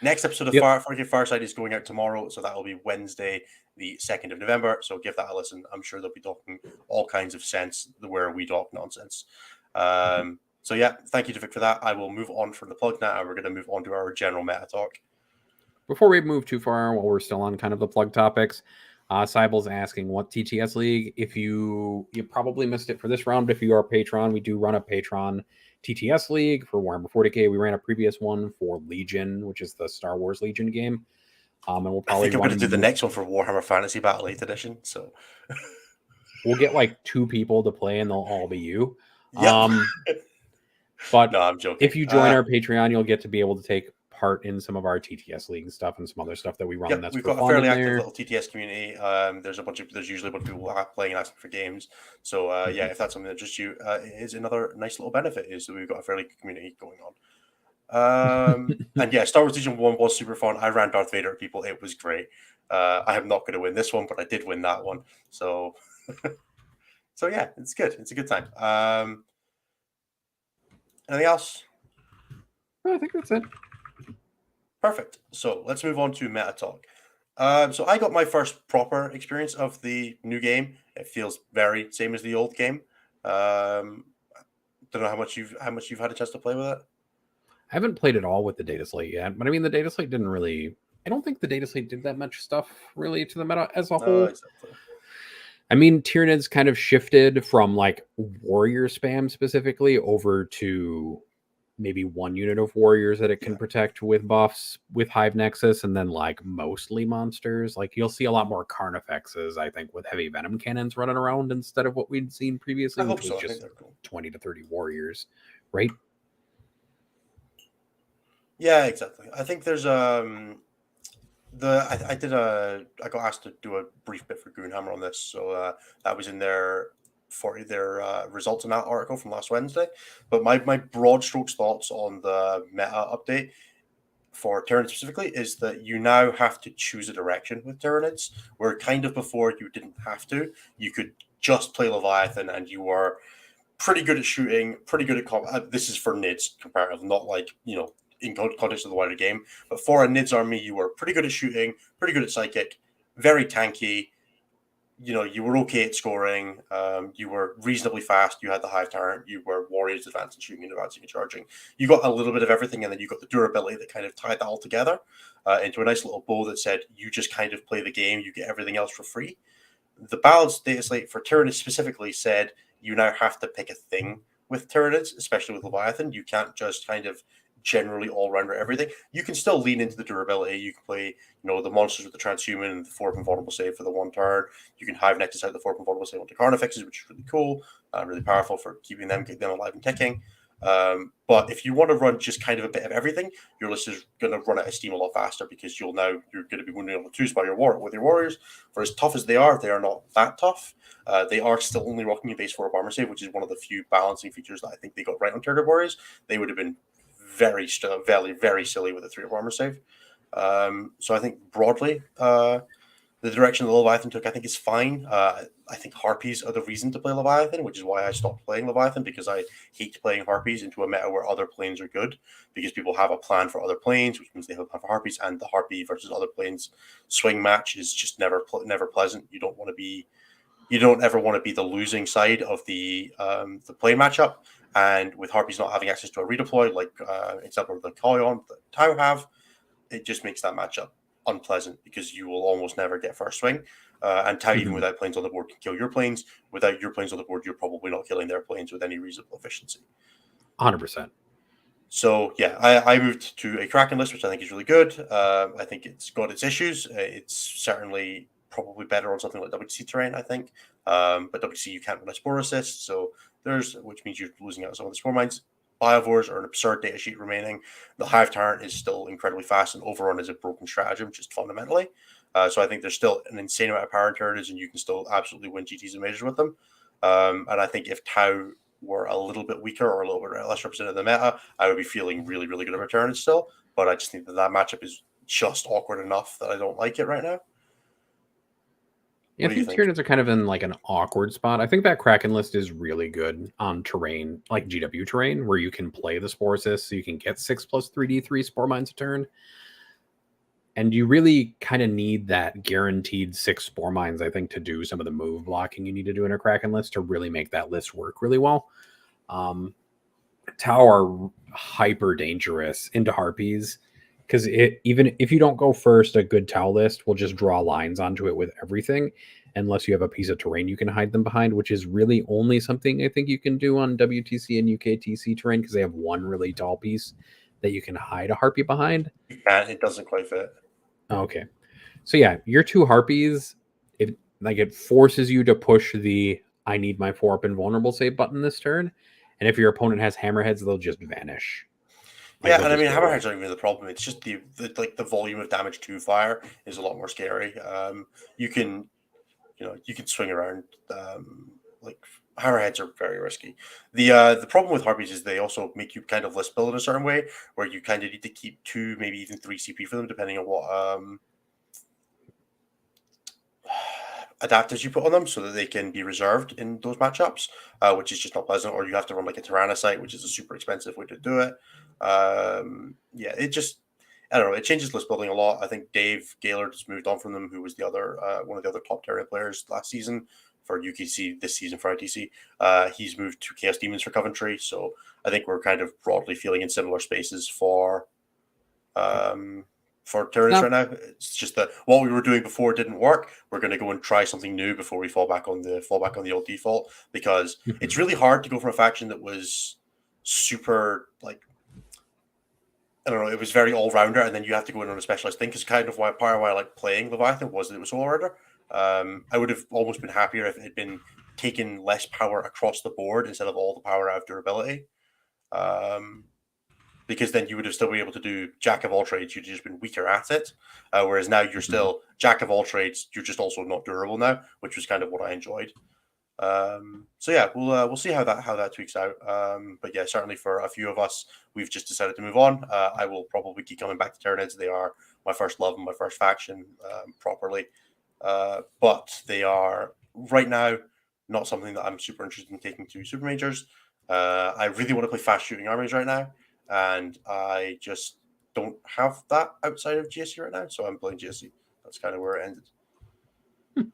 Speaker 1: Next episode of 40K Fireside is going out tomorrow, so that will be Wednesday, the 2nd of November. So give that a listen. I'm sure they'll be talking all kinds of sense where we talk nonsense. So yeah, thank you to Vic for that. I will move on from the plug now, and we're going to move on to our general meta talk.
Speaker 2: Before we move too far, while we're still on kind of the plug topics, Cyble's asking what TTS League. If you probably missed it for this round, but if you are a patron, we do run a Patreon TTS League for Warhammer 40K. We ran a previous one for Legion, which is the Star Wars Legion game. And we'll probably
Speaker 1: I'm going to do the next one for Warhammer Fantasy Battle 8th Edition. So
Speaker 2: we'll get like 2 people to play, and they'll all be you.
Speaker 1: Yep.
Speaker 2: But
Speaker 1: no, I'm joking.
Speaker 2: If you join our Patreon, you'll get to be able to take part in some of our TTS League stuff and some other stuff that we run.
Speaker 1: We've got a fairly active little TTS community. There's usually a bunch of people playing and asking for games. So if that's something that just you, it is another nice little benefit is that we've got a fairly good community going on. And yeah, Star Wars Legion 1 was super fun. I ran Darth Vader at people. It was great. I am not going to win this one, but I did win that one. So so yeah, it's good. It's a good time. Anything else?
Speaker 2: I think that's it.
Speaker 1: Perfect. So let's move on to meta talk. So I got my first proper experience of the new game. It feels very same as the old game. Don't know how much you've had a chance to play with it.
Speaker 2: I haven't played it all with the data slate yet, but I mean the data slate didn't really. I don't think the data slate did that much stuff really to the meta as a whole.
Speaker 1: Exactly.
Speaker 2: I mean, Tyranids kind of shifted from like warrior spam specifically over to maybe 1 unit of warriors that it can protect with buffs with Hive Nexus, and then like mostly monsters. Like you'll see a lot more Carnifexes, I think, with heavy venom cannons running around instead of what we'd seen previously, which was just 20 to 30 warriors, right?
Speaker 1: Yeah, exactly. I think there's I got asked to do a brief bit for Goonhammer on this, so that was in their results in that article from last Wednesday. But my broad strokes thoughts on the meta update for Tyranids specifically is that you now have to choose a direction with Tyranids, where kind of before you didn't have to. You could just play Leviathan and you were pretty good at shooting, pretty good at combat. This is for Nids comparative, not like, in context of the wider game. But for a Nids army, you were pretty good at shooting, pretty good at psychic, very tanky. You were okay at scoring. You were reasonably fast. You had the Hive Tyrant. You were warriors advancing, shooting, and advancing and charging. You got a little bit of everything, and then you got the durability that kind of tied that all together into a nice little bow that said you just kind of play the game. You get everything else for free. The balanced data slate for Tyranids specifically said you now have to pick a thing with Tyranids, especially with Leviathan. You can't just kind of generally all-rounder everything. You can still lean into the durability. You can play, the monsters with the transhuman and the 4 invulnerable save for the 1 turn. You can Hive Nexus out the 4 invulnerable save onto Carnifexes, which is really cool, really powerful for keeping them alive and ticking. But if you want to run just kind of a bit of everything, your list is going to run out of steam a lot faster because you're going to be winning on the twos by with your warriors. For as tough as they are not that tough. They are still only rocking a base 4 armor save, which is one of the few balancing features that I think they got right on Turtle Warriors. They would have been very silly with a 3 armor save. So I think broadly, the direction that Leviathan took, I think, is fine. I think Harpies are the reason to play Leviathan, which is why I stopped playing Leviathan, because I hate playing Harpies into a meta where other planes are good, because people have a plan for other planes, which means they have a plan for Harpies, and the Harpy versus other planes swing match is just never pleasant. You don't ever want to be the losing side of the plane matchup. And with Harpies not having access to a redeploy, like example of the Kalyon that Tau have, it just makes that matchup unpleasant because you will almost never get first swing. And Tau, even without planes on the board, can kill your planes. Without your planes on the board, you're probably not killing their planes with any reasonable efficiency.
Speaker 2: 100%.
Speaker 1: So, yeah, I moved to a Kraken list, which I think is really good. I think it's got its issues. It's certainly probably better on something like WTC terrain, I think. But WTC, you can't run a Spore Assist, so which means you're losing out on some of the Spore Mines. Biovores are an absurd data sheet remaining. The Hive Tyrant is still incredibly fast, and Overrun is a broken stratagem, just fundamentally. So I think there's still an insane amount of power in turrets, and you can still absolutely win GTs and majors with them. And I think if Tau were a little bit weaker or a little bit less represented in the meta, I would be feeling really, really good about turrets still. But I just think that matchup is just awkward enough that I don't like it right now.
Speaker 2: Yeah, I think Tyranids are kind of in like an awkward spot. I think that Kraken list is really good on terrain, like GW terrain, where you can play the Spore Assist, so you can get 6 plus 3d3 Spore Mines a turn. And you really kind of need that guaranteed 6 Spore Mines, I think, to do some of the move blocking you need to do in a Kraken list to really make that list work really well. Tau are hyper dangerous into Harpies, because even if you don't go first, a good Tau list will just draw lines onto it with everything, unless you have a piece of terrain you can hide them behind, which is really only something I think you can do on WTC and UKTC terrain, because they have one really tall piece that you can hide a Harpy behind.
Speaker 1: It doesn't quite fit.
Speaker 2: Okay. So yeah, your 2 Harpies, it forces you to push the I need my 4-up invulnerable save button this turn. And if your opponent has hammerheads, they'll just vanish.
Speaker 1: Yeah, and I mean, hammerheads aren't even the problem. It's just the volume of damage to fire is a lot more scary. You can swing around. Like hammerheads are very risky. The problem with Harpies is they also make you kind of list build in a certain way, where you kind of need to keep 2, maybe even 3 CP for them, depending on what adapters you put on them, so that they can be reserved in those matchups, which is just not pleasant. Or you have to run like a Tyrannocyte, which is a super expensive way to do it. It just, I don't know, it changes list building a lot. I think Dave Gaylord has moved on from them, who was the other one of the other top Terran players last season for UKC, this season for ITC. He's moved to Chaos Demons for Coventry, so I think we're kind of broadly feeling in similar spaces for Tyranids right now. It's just that what we were doing before didn't work. We're going to go and try something new before we fall back on the old default, because it's really hard to go from a faction that was super, like, I don't know, it was very all-rounder, and then you have to go in on a specialized thing, because kind of part of why I like playing Leviathan was that it was all-rounder. I would have almost been happier if it had been taking less power across the board instead of all the power out of durability. Because then you would have still been able to do Jack of all trades. You'd just been weaker at it. Whereas now you're still Jack of all trades. You're just also not durable now, which was kind of what I enjoyed. So yeah, we'll see how that tweaks out. But yeah, certainly for a few of us, we've just decided to move on. I will probably keep coming back to Tyranids. They are my first love and my first faction properly. But they are right now not something that I'm super interested in taking to super majors. I really want to play fast shooting armies right now, and I just don't have that outside of GSC right now. So I'm playing GSC. That's kind of where it ended.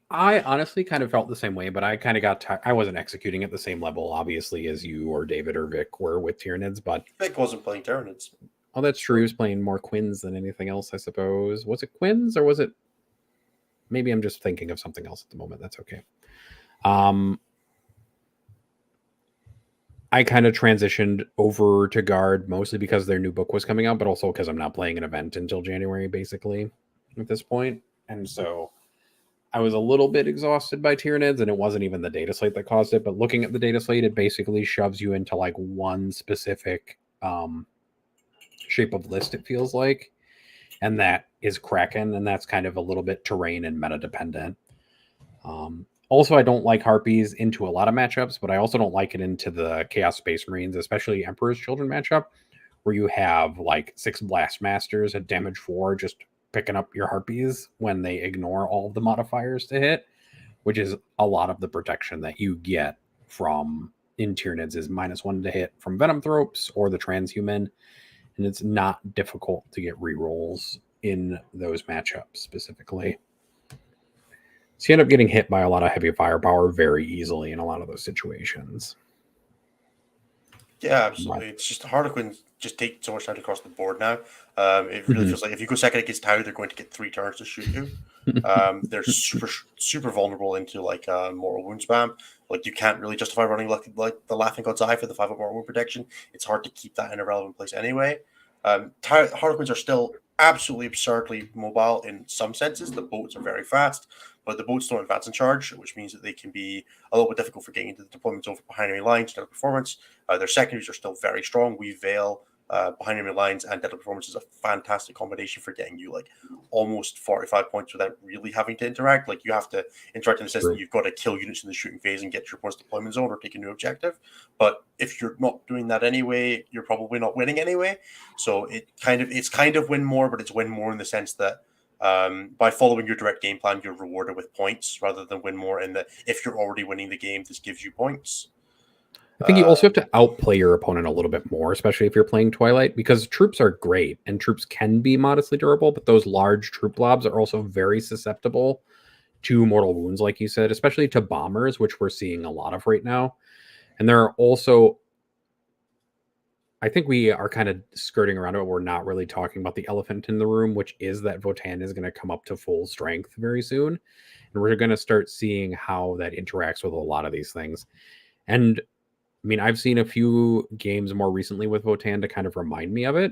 Speaker 2: I honestly kind of felt the same way, but I kind of got I wasn't executing at the same level, obviously, as you or David or Vic were with Tyranids. But
Speaker 1: Vic wasn't playing Tyranids.
Speaker 2: Oh, that's true. He was playing more Quins than anything else, I suppose. Was it Quins or was it? Maybe I'm just thinking of something else at the moment. That's okay. I kind of transitioned over to Guard mostly because their new book was coming out, but also because I'm not playing an event until January, basically, at this point. And so I was a little bit exhausted by Tyranids, and it wasn't even the data slate that caused it. But looking at the data slate, it basically shoves you into like one specific shape of list, it feels like, and that is Kraken, and that's kind of a little bit terrain and meta dependent. Also, I don't like Harpies into a lot of matchups, but I also don't like it into the Chaos Space Marines, especially Emperor's Children matchup, where you have like 6 Blast Masters at damage 4 just picking up your Harpies when they ignore all of the modifiers to hit, which is a lot of the protection that you get from in Tyranids is -1 to hit from Venom Thropes or the Transhuman, and it's not difficult to get rerolls in those matchups specifically. So you end up getting hit by a lot of heavy firepower very easily in a lot of those situations.
Speaker 1: Yeah, absolutely. It's just the Harlequins just take so much time across the board now. It really feels like if you go second against Tau, they're going to get 3 turns to shoot you. They're super vulnerable into like mortal wound spam. Like you can't really justify running like the Laughing God's Eye for the 5-up mortal wound protection. It's hard to keep that in a relevant place anyway. Harlequins are still absolutely absurdly mobile in some senses. The boats are very fast, but the boats don't advance in charge, which means that they can be a little bit difficult for getting into the deployment zone for behind enemy lines. Deadly performance. Their secondaries are still very strong. We Veil behind enemy lines and deadly performance is a fantastic combination for getting you like almost 45 points without really having to interact. Like you have to interact in the sense that you've got to kill units in the shooting phase and get your opponent's deployment zone or take a new objective. But if you're not doing that anyway, you're probably not winning anyway. So it's kind of win more, but it's win more in the sense that by following your direct game plan, you're rewarded with points rather than win more in that if you're already winning the game, this gives you points.
Speaker 2: I think you also have to outplay your opponent a little bit more, especially if you're playing Twilight, because troops are great and troops can be modestly durable, but those large troop blobs are also very susceptible to mortal wounds, like you said, especially to bombers, which we're seeing a lot of right now. And there are also, I think we are kind of skirting around it. We're not really talking about the elephant in the room, which is that Votann is going to come up to full strength very soon. And we're going to start seeing how that interacts with a lot of these things. And I mean, I've seen a few games more recently with Votann to kind of remind me of it,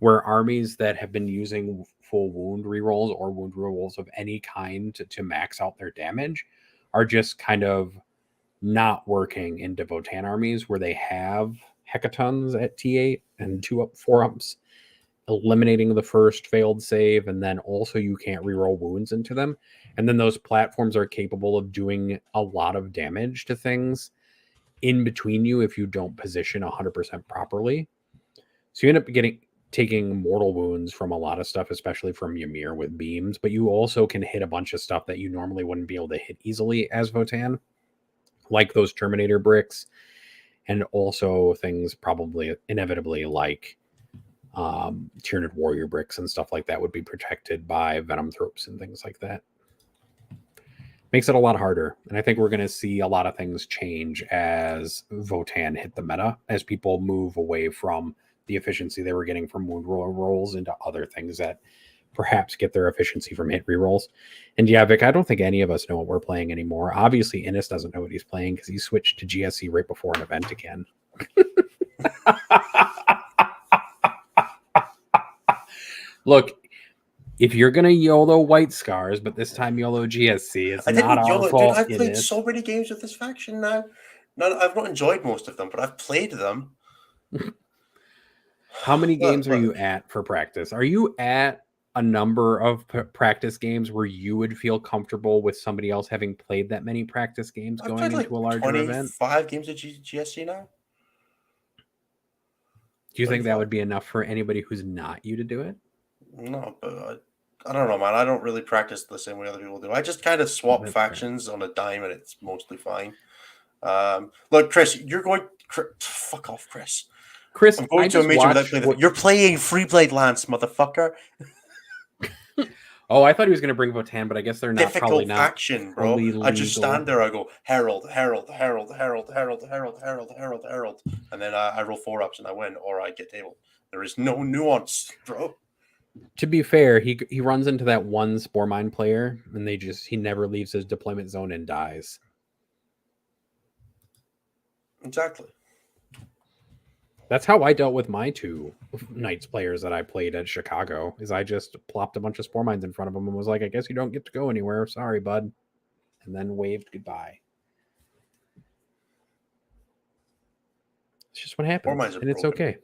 Speaker 2: where armies that have been using full wound rerolls or wound rerolls of any kind to max out their damage are just kind of not working into Votann armies where they have hecatons at T8 and 2-up 4-ups, eliminating the first failed save, and then also you can't reroll wounds into them. And then those platforms are capable of doing a lot of damage to things in between you if you don't position 100% properly. So you end up taking mortal wounds from a lot of stuff, especially from Ymir with beams, but you also can hit a bunch of stuff that you normally wouldn't be able to hit easily as Votann, like those Terminator bricks, and also things probably inevitably like Tyranid Warrior bricks and stuff like that would be protected by Venom Thropes and things like that. Makes it a lot harder. And I think we're going to see a lot of things change as Votann hit the meta, as people move away from the efficiency they were getting from wound rolls into other things that perhaps get their efficiency from hit rerolls. And yeah, Vic, I don't think any of us know what we're playing anymore. Obviously, Innes doesn't know what he's playing because he switched to GSC right before an event again. Look, if you're gonna YOLO White Scars, but this time YOLO GSC, it's not our fault.
Speaker 1: Dude, I've played so many games with this faction now. I've not enjoyed most of them, but I've played them.
Speaker 2: How many games are you at for practice? Are you at a number of practice games where you would feel comfortable with somebody else having played that many practice games going into a larger event?
Speaker 1: 5 games of GSC now.
Speaker 2: Do you think that would be enough for anybody who's not you to do it?
Speaker 1: No, but I don't know, man. I don't really practice the same way other people do. I just kind of swap factions on a dime, and it's mostly fine. Look, Chris, fuck off, Chris.
Speaker 2: Chris,
Speaker 1: I'm going to a major without playing. You're playing Freeblade Lance, motherfucker.
Speaker 2: Oh, I thought he was going to bring Votann, but I guess they're not. Probably not.
Speaker 1: Faction, bro. I just stand there. I go Herald, Herald, Herald, Herald, Herald, Herald, Herald, Herald, Herald, and then I roll 4-ups and I win, or I get tabled. There is no nuance, bro.
Speaker 2: To be fair, he runs into that one Spore Mine player, and he never leaves his deployment zone and dies.
Speaker 1: Exactly.
Speaker 2: That's how I dealt with my 2 Knights players that I played at Chicago. Is I just plopped a bunch of Spore Mines in front of them and was like, I guess you don't get to go anywhere. Sorry, bud. And then waved goodbye. It's just what happens.
Speaker 1: Mines are
Speaker 2: And it's
Speaker 1: broken.
Speaker 2: okay.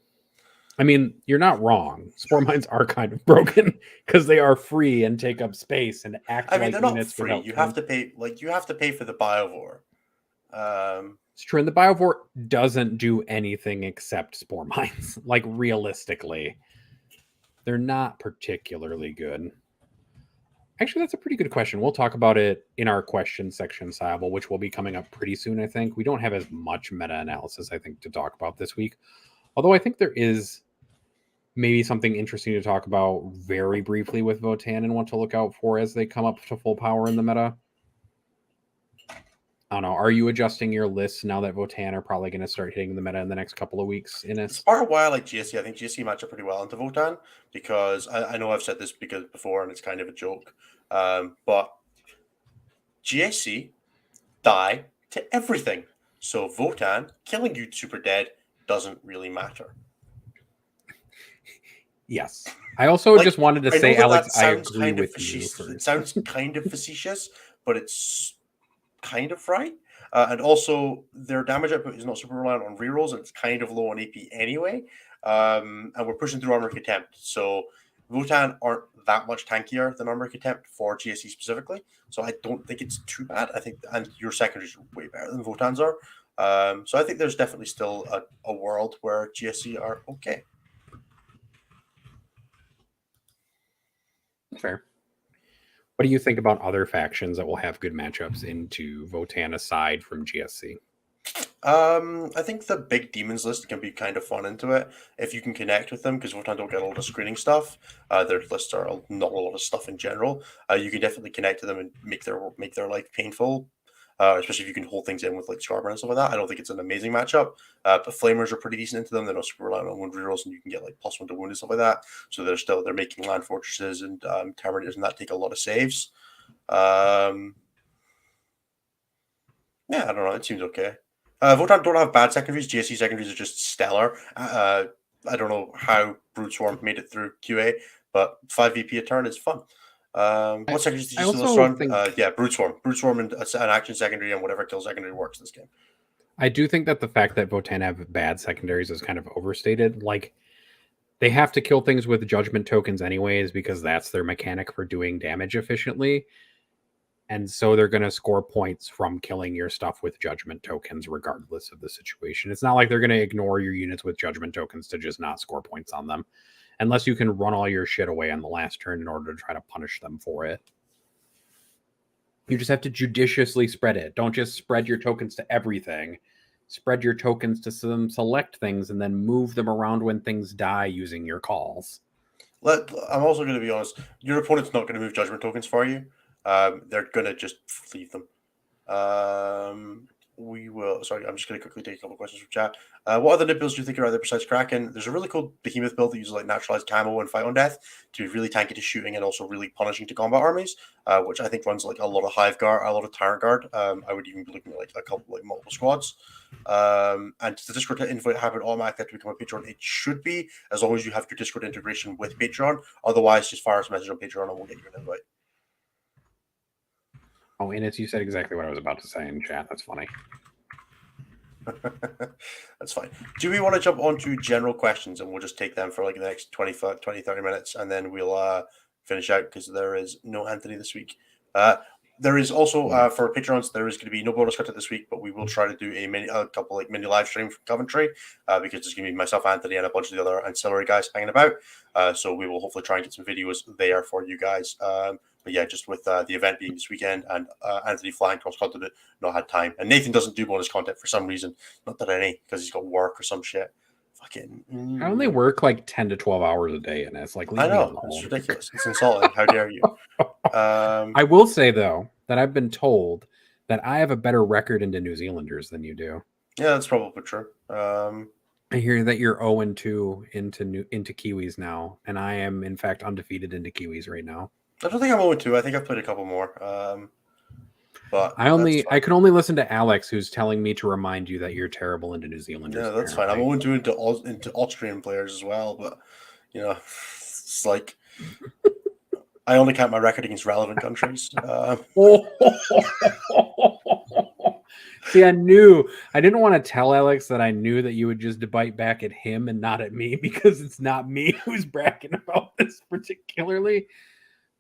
Speaker 2: I mean, you're not wrong. Spore Mines are kind of broken because they are free and take up space and act like
Speaker 1: they're not
Speaker 2: units
Speaker 1: free.
Speaker 2: without
Speaker 1: You
Speaker 2: turn.
Speaker 1: have to pay. Like, you have to pay for the Biovore.
Speaker 2: It's true. And the Biovore doesn't do anything except Spore Mines. Like, realistically, they're not particularly good. Actually, that's a pretty good question. We'll talk about it in our question section, Sybil, which will be coming up pretty soon, I think. We don't have as much meta-analysis, I think, to talk about this week. Although I think there is maybe something interesting to talk about very briefly with Votan and what to look out for as they come up to full power in the meta. I don't know. Are you adjusting your lists now that Votan are probably going to start hitting the meta in the next couple of weeks?
Speaker 1: It's part of why I like GSC. I think GSC match up pretty well into Votan because I know I've said this before and it's kind of a joke. But GSC die to everything. So Votan, killing you super dead doesn't really matter.
Speaker 2: Yes. I also just wanted to say, Alex, I agree with you.
Speaker 1: It sounds kind of facetious, but it's kind of right. And also, their damage output is not super reliant on rerolls, and it's kind of low on AP anyway. And we're pushing through Armor Contempt. So Votan aren't that much tankier than Armor Contempt for GSC specifically. So I don't think it's too bad. I think, and your secondaries are way better than Votan's are. So I think there's definitely still a world where GSC are okay.
Speaker 2: Fair. What do you think about other factions that will have good matchups into Votan aside from GSC?
Speaker 1: I think the big demons list can be kind of fun into it if you can connect with them because Votan don't get a lot of screening stuff. Their lists are not a lot of stuff in general. You can definitely connect to them and make their life painful. Especially if you can hold things in with like Scarman and stuff like that. I don't think it's an amazing matchup, but Flamers are pretty decent into them. They're not super reliant on wound rerolls, and you can get like +1 to wound and stuff like that. So they're making land fortresses and Terminators, and that take a lot of saves. Yeah, I don't know. It seems okay. Votan don't have bad secondaries. GSC secondaries are just stellar. I don't know how Brood Swarm made it through QA, but 5 VP a turn is fun. What secondaries did you see this run? Yeah, Brood Swarm and an action secondary and whatever kill secondary works this game.
Speaker 2: I do think that the fact that Votan have bad secondaries is kind of overstated. Like, they have to kill things with judgment tokens anyways because that's their mechanic for doing damage efficiently. And so they're going to score points from killing your stuff with judgment tokens regardless of the situation. It's not like they're going to ignore your units with judgment tokens to just not score points on them. Unless you can run all your shit away on the last turn in order to try to punish them for it. You just have to judiciously spread it. Don't just spread your tokens to everything. Spread your tokens to some select things and then move them around when things die using your calls.
Speaker 1: I'm also going to be honest. Your opponent's not going to move judgment tokens for you. They're going to just leave them. We will. Sorry, I'm just going to quickly take a couple of questions from chat. What other nib builds do you think are out there besides Kraken? There's a really cool Behemoth build that uses like naturalized camo and fight on death to be really tanky to shooting and also really punishing to combat armies, which I think runs like a lot of Hive Guard, a lot of Tyrant Guard. I would even be looking at like a couple, like multiple squads. And the Discord invite happen automatically to become a Patreon. It should be as long as you have your Discord integration with Patreon. Otherwise, just fire us a message on Patreon and we'll get you an invite.
Speaker 2: Oh, Innes, you said exactly what I was about to say in chat. That's funny.
Speaker 1: That's fine. Do we want to jump on to general questions and we'll just take them for like the next 20, 30 minutes and then we'll finish out because there is no Anthony this week. There is also for Patreons, there is going to be no bonus content this week, but we will try to do a couple like mini live stream from Coventry because there's going to be myself, Anthony, and a bunch of the other ancillary guys hanging about. So we will hopefully try and get some videos there for you guys. But yeah, just with the event being this weekend and Anthony flying cross continent, not had time. And Nathan doesn't do bonus content for some reason. Not that any, because he's got work or some shit. Fucking.
Speaker 2: I only work like 10 to 12 hours a day, and it's like, leave
Speaker 1: I know.
Speaker 2: me alone.
Speaker 1: It's ridiculous. It's insulting. How dare you?
Speaker 2: I will say, though, that I've been told that I have a better record into New Zealanders than you do.
Speaker 1: Yeah, that's probably true.
Speaker 2: I hear that you're 0-2 into Kiwis now, and I am, in fact, undefeated into Kiwis right now.
Speaker 1: I don't think I'm 0-2. I think I've played a couple more. But
Speaker 2: I can only listen to Alex, who's telling me to remind you that you're terrible into New Zealanders.
Speaker 1: No, that's fine. I'm only doing into Austrian players as well, but it's like I only count my record against relevant countries.
Speaker 2: See, I didn't want to tell Alex that I knew that you would just bite back at him and not at me, because it's not me who's bragging about this particularly.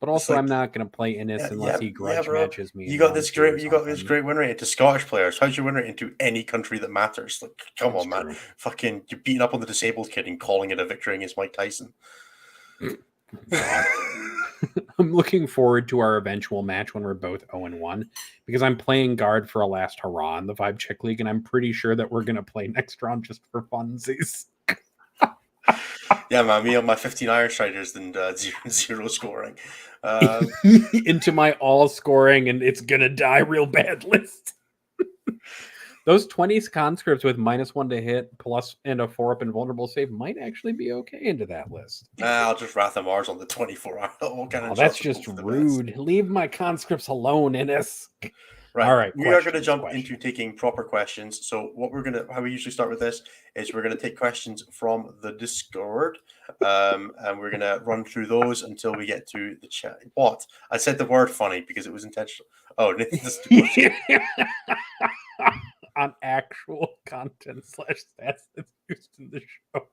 Speaker 2: But also, I'm not going to play Innis unless he grudge matches me.
Speaker 1: You got this great win rate into Scottish players. How's your win rate into any country that matters? Like, come on, man. Fucking, you're beating up on the disabled kid and calling it a victory against Mike Tyson.
Speaker 2: I'm looking forward to our eventual match when we're both 0-1, because I'm playing guard for a last hurrah in the Vibe Check League, and I'm pretty sure that we're going to play next round just for funsies.
Speaker 1: Yeah, man, me on my 15 Irish Riders and zero scoring.
Speaker 2: Into my all scoring and it's going to die real bad list. Those 20 conscripts with -1 to hit plus and a 4-up invulnerable save might actually be okay into that list.
Speaker 1: I'll just Wrath of Mars on the 24.
Speaker 2: That's just rude. Leave my conscripts alone, Innis.
Speaker 1: Right.
Speaker 2: All right.
Speaker 1: We are going to jump into taking proper questions. So how we usually start with this is we're going to take questions from the Discord, and we're going to run through those until we get to the chat. What? I said the word funny because it was intentional. Oh, this
Speaker 2: on actual content / stats that's used in the show.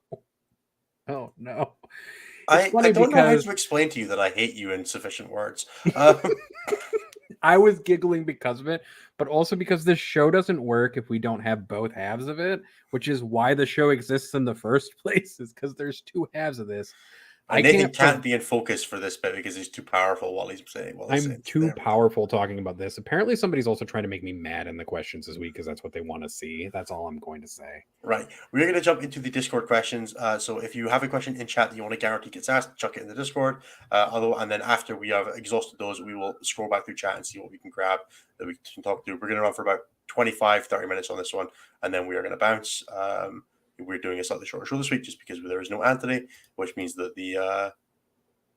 Speaker 2: Oh no.
Speaker 1: I don't know how to explain to you that I hate you in sufficient words.
Speaker 2: I was giggling because of it, but also because this show doesn't work if we don't have both halves of it, which is why the show exists in the first place, is because there's two halves of this.
Speaker 1: Nathan can't be in focus for this bit because he's too powerful while he's saying.
Speaker 2: I'm too powerful talking about this. Apparently, somebody's also trying to make me mad in the questions this week because that's what they want to see. That's all I'm going to say.
Speaker 1: Right. We're going to jump into the Discord questions. So if you have a question in chat that you want to guarantee gets asked, chuck it in the Discord. And then after we have exhausted those, we will scroll back through chat and see what we can grab that we can talk through. We're going to run for about 25-30 minutes on this one, and then we are going to bounce. We're doing a slightly shorter show this week just because there is no Anthony, which means that the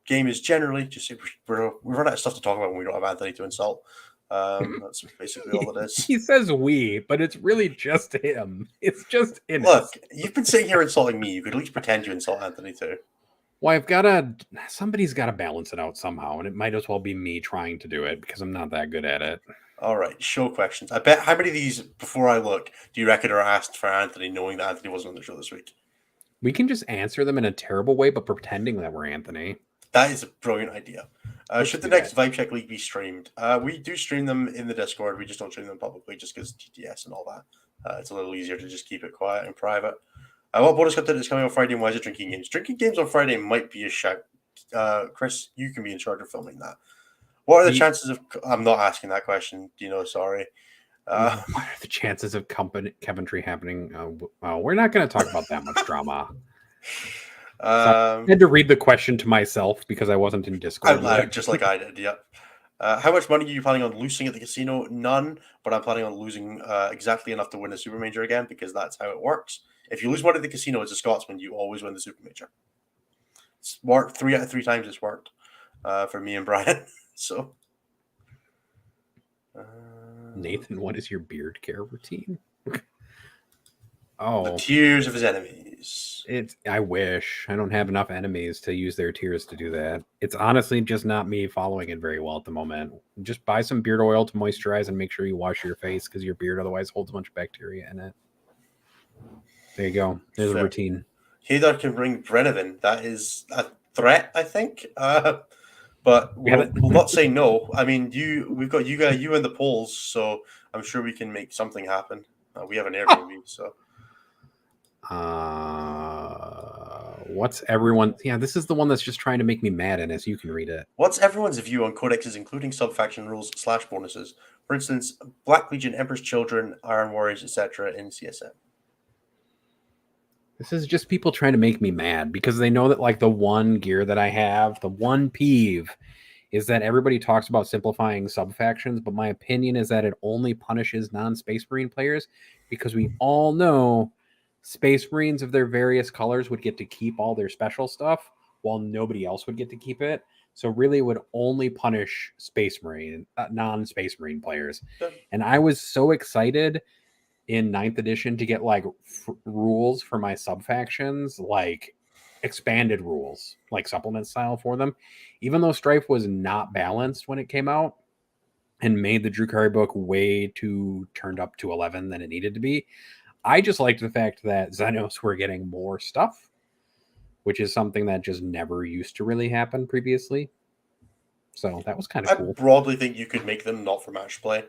Speaker 1: game is generally just we run out of stuff to talk about when we don't have Anthony to insult. That's basically all it is.
Speaker 2: He says we, but it's really just him. It's just Innis.
Speaker 1: Look, you've been sitting here insulting me. You could at least pretend you insult Anthony too.
Speaker 2: Well, somebody's got to balance it out somehow, and it might as well be me trying to do it because I'm not that good at it.
Speaker 1: All right, show questions. I bet how many of these, before I look, do you reckon are asked for Anthony, knowing that Anthony wasn't on the show this week?
Speaker 2: We can just answer them in a terrible way, but pretending that we're Anthony.
Speaker 1: That is a brilliant idea. Should the next Vibe Check League be streamed? We do stream them in the Discord. We just don't stream them publicly just because TTS and all that. It's a little easier to just keep it quiet and private. What bonus content is coming on Friday, and why is it drinking games? Drinking games on Friday might be a shout. Chris, you can be in charge of filming that. What are the chances of... I'm not asking that question, Dino, sorry.
Speaker 2: What are the chances of Coventry happening? We're not going to talk about that much drama. I had to read the question to myself because I wasn't in Discord.
Speaker 1: Out loud, just like I did, yep. How much money are you planning on losing at the casino? None, but I'm planning on losing exactly enough to win a Super Major again because that's how it works. If you lose money at the casino as a Scotsman, you always win the Super Major. It's worked 3 out of 3 times. It's worked for me and Brian. So,
Speaker 2: Nathan, what is your beard care routine? Oh,
Speaker 1: the tears of his enemies.
Speaker 2: I wish. I don't have enough enemies to use their tears to do that. It's honestly just not me following it very well at the moment. Just buy some beard oil to moisturize and make sure you wash your face because your beard otherwise holds a bunch of bacteria in it. There you go. There's a routine.
Speaker 1: Hadar can bring Brennivin. That is a threat, I think. But we'll not say no. I mean, we've got you in the polls, so I'm sure we can make something happen. We have an Airbnb, so.
Speaker 2: What's everyone? Yeah, this is the one that's just trying to make me mad, and as you can read it.
Speaker 1: What's everyone's view on codexes, including sub-faction rules / bonuses? For instance, Black Legion, Emperor's Children, Iron Warriors, etc. in CSM.
Speaker 2: This is just people trying to make me mad because they know that like the one gear that I have, the one peeve is that everybody talks about simplifying sub-factions, but my opinion is that it only punishes non-Space Marine players because we all know Space Marines of their various colors would get to keep all their special stuff while nobody else would get to keep it. So really, it would only punish Space Marine, non-Space Marine players.
Speaker 1: Good.
Speaker 2: And I was so excited in ninth edition to get like rules for my sub factions, like expanded rules, like supplement style for them. Even though Strife was not balanced when it came out and made the Drukhari book way too turned up to 11 than it needed to be, I just liked the fact that Xenos were getting more stuff, which is something that just never used to really happen previously. So that was kind of
Speaker 1: I
Speaker 2: cool.
Speaker 1: broadly think you could make them not for match play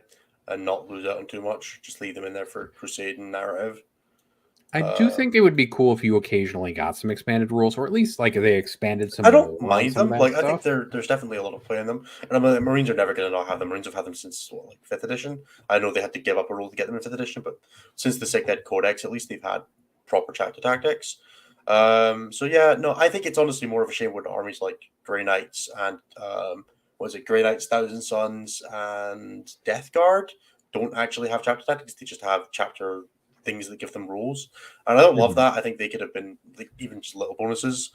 Speaker 1: and not lose out on too much. Just leave them in there for crusade and narrative.
Speaker 2: I do think it would be cool if you occasionally got some expanded rules, or at least like they expanded some
Speaker 1: I don't
Speaker 2: more on
Speaker 1: mind
Speaker 2: some
Speaker 1: them.
Speaker 2: of that
Speaker 1: Like, I
Speaker 2: stuff.
Speaker 1: think there's definitely a lot of play in them. And I mean, the Marines are never going to not have them. Marines have had them since like 5th edition. I know they had to give up a rule to get them in 5th edition, but since the Sick Dead Codex, at least they've had proper chapter tactics. So yeah, no, I think it's honestly more of a shame when armies like Grey Knights and Grey Knights, Thousand Sons, and Death Guard don't actually have chapter tactics. They just have chapter things that give them rules, and I don't love that. I think they could have been like even just little bonuses,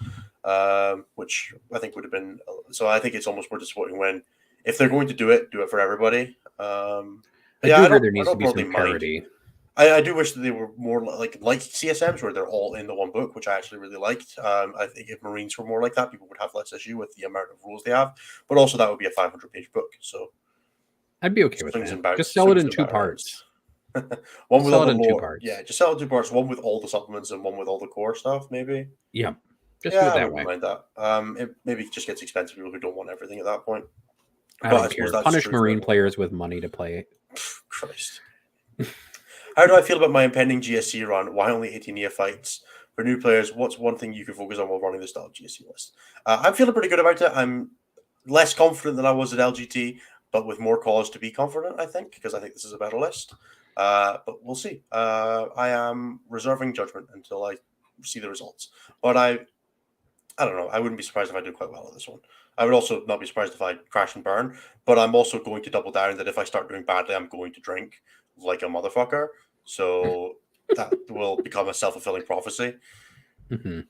Speaker 1: which I think would have been. So I think it's almost more disappointing when if they're going to do it for everybody.
Speaker 2: I do agree there needs to be some parity.
Speaker 1: I do wish that they were more like CSMs where they're all in the one book, which I actually really liked. I think if Marines were more like that, people would have less issue with the amount of rules they have. But also that would be a 500-page book. So
Speaker 2: I'd be okay with that. Just sell it in 2 parts.
Speaker 1: One with all the lore. Yeah, just sell it in 2 parts. One with all the supplements and one with all the core stuff, maybe.
Speaker 2: Yeah, just do it that way.
Speaker 1: I wouldn't mind that. It maybe just gets expensive for people who don't want everything at that point.
Speaker 2: I don't care. Punish Marine players with money to play it.
Speaker 1: Christ. How do I feel about my impending GSC run? Why only 80 neophytes? For new players, what's one thing you can focus on while running the style GSC list? I'm feeling pretty good about it. I'm less confident than I was at LGT, but with more cause to be confident, I think, because I think this is a better list. But we'll see. I am reserving judgment until I see the results. But I don't know. I wouldn't be surprised if I do quite well at this one. I would also not be surprised if I crash and burn. But I'm also going to double down that if I start doing badly, I'm going to drink like a motherfucker. So that will become a self-fulfilling prophecy.
Speaker 2: Mm-hmm.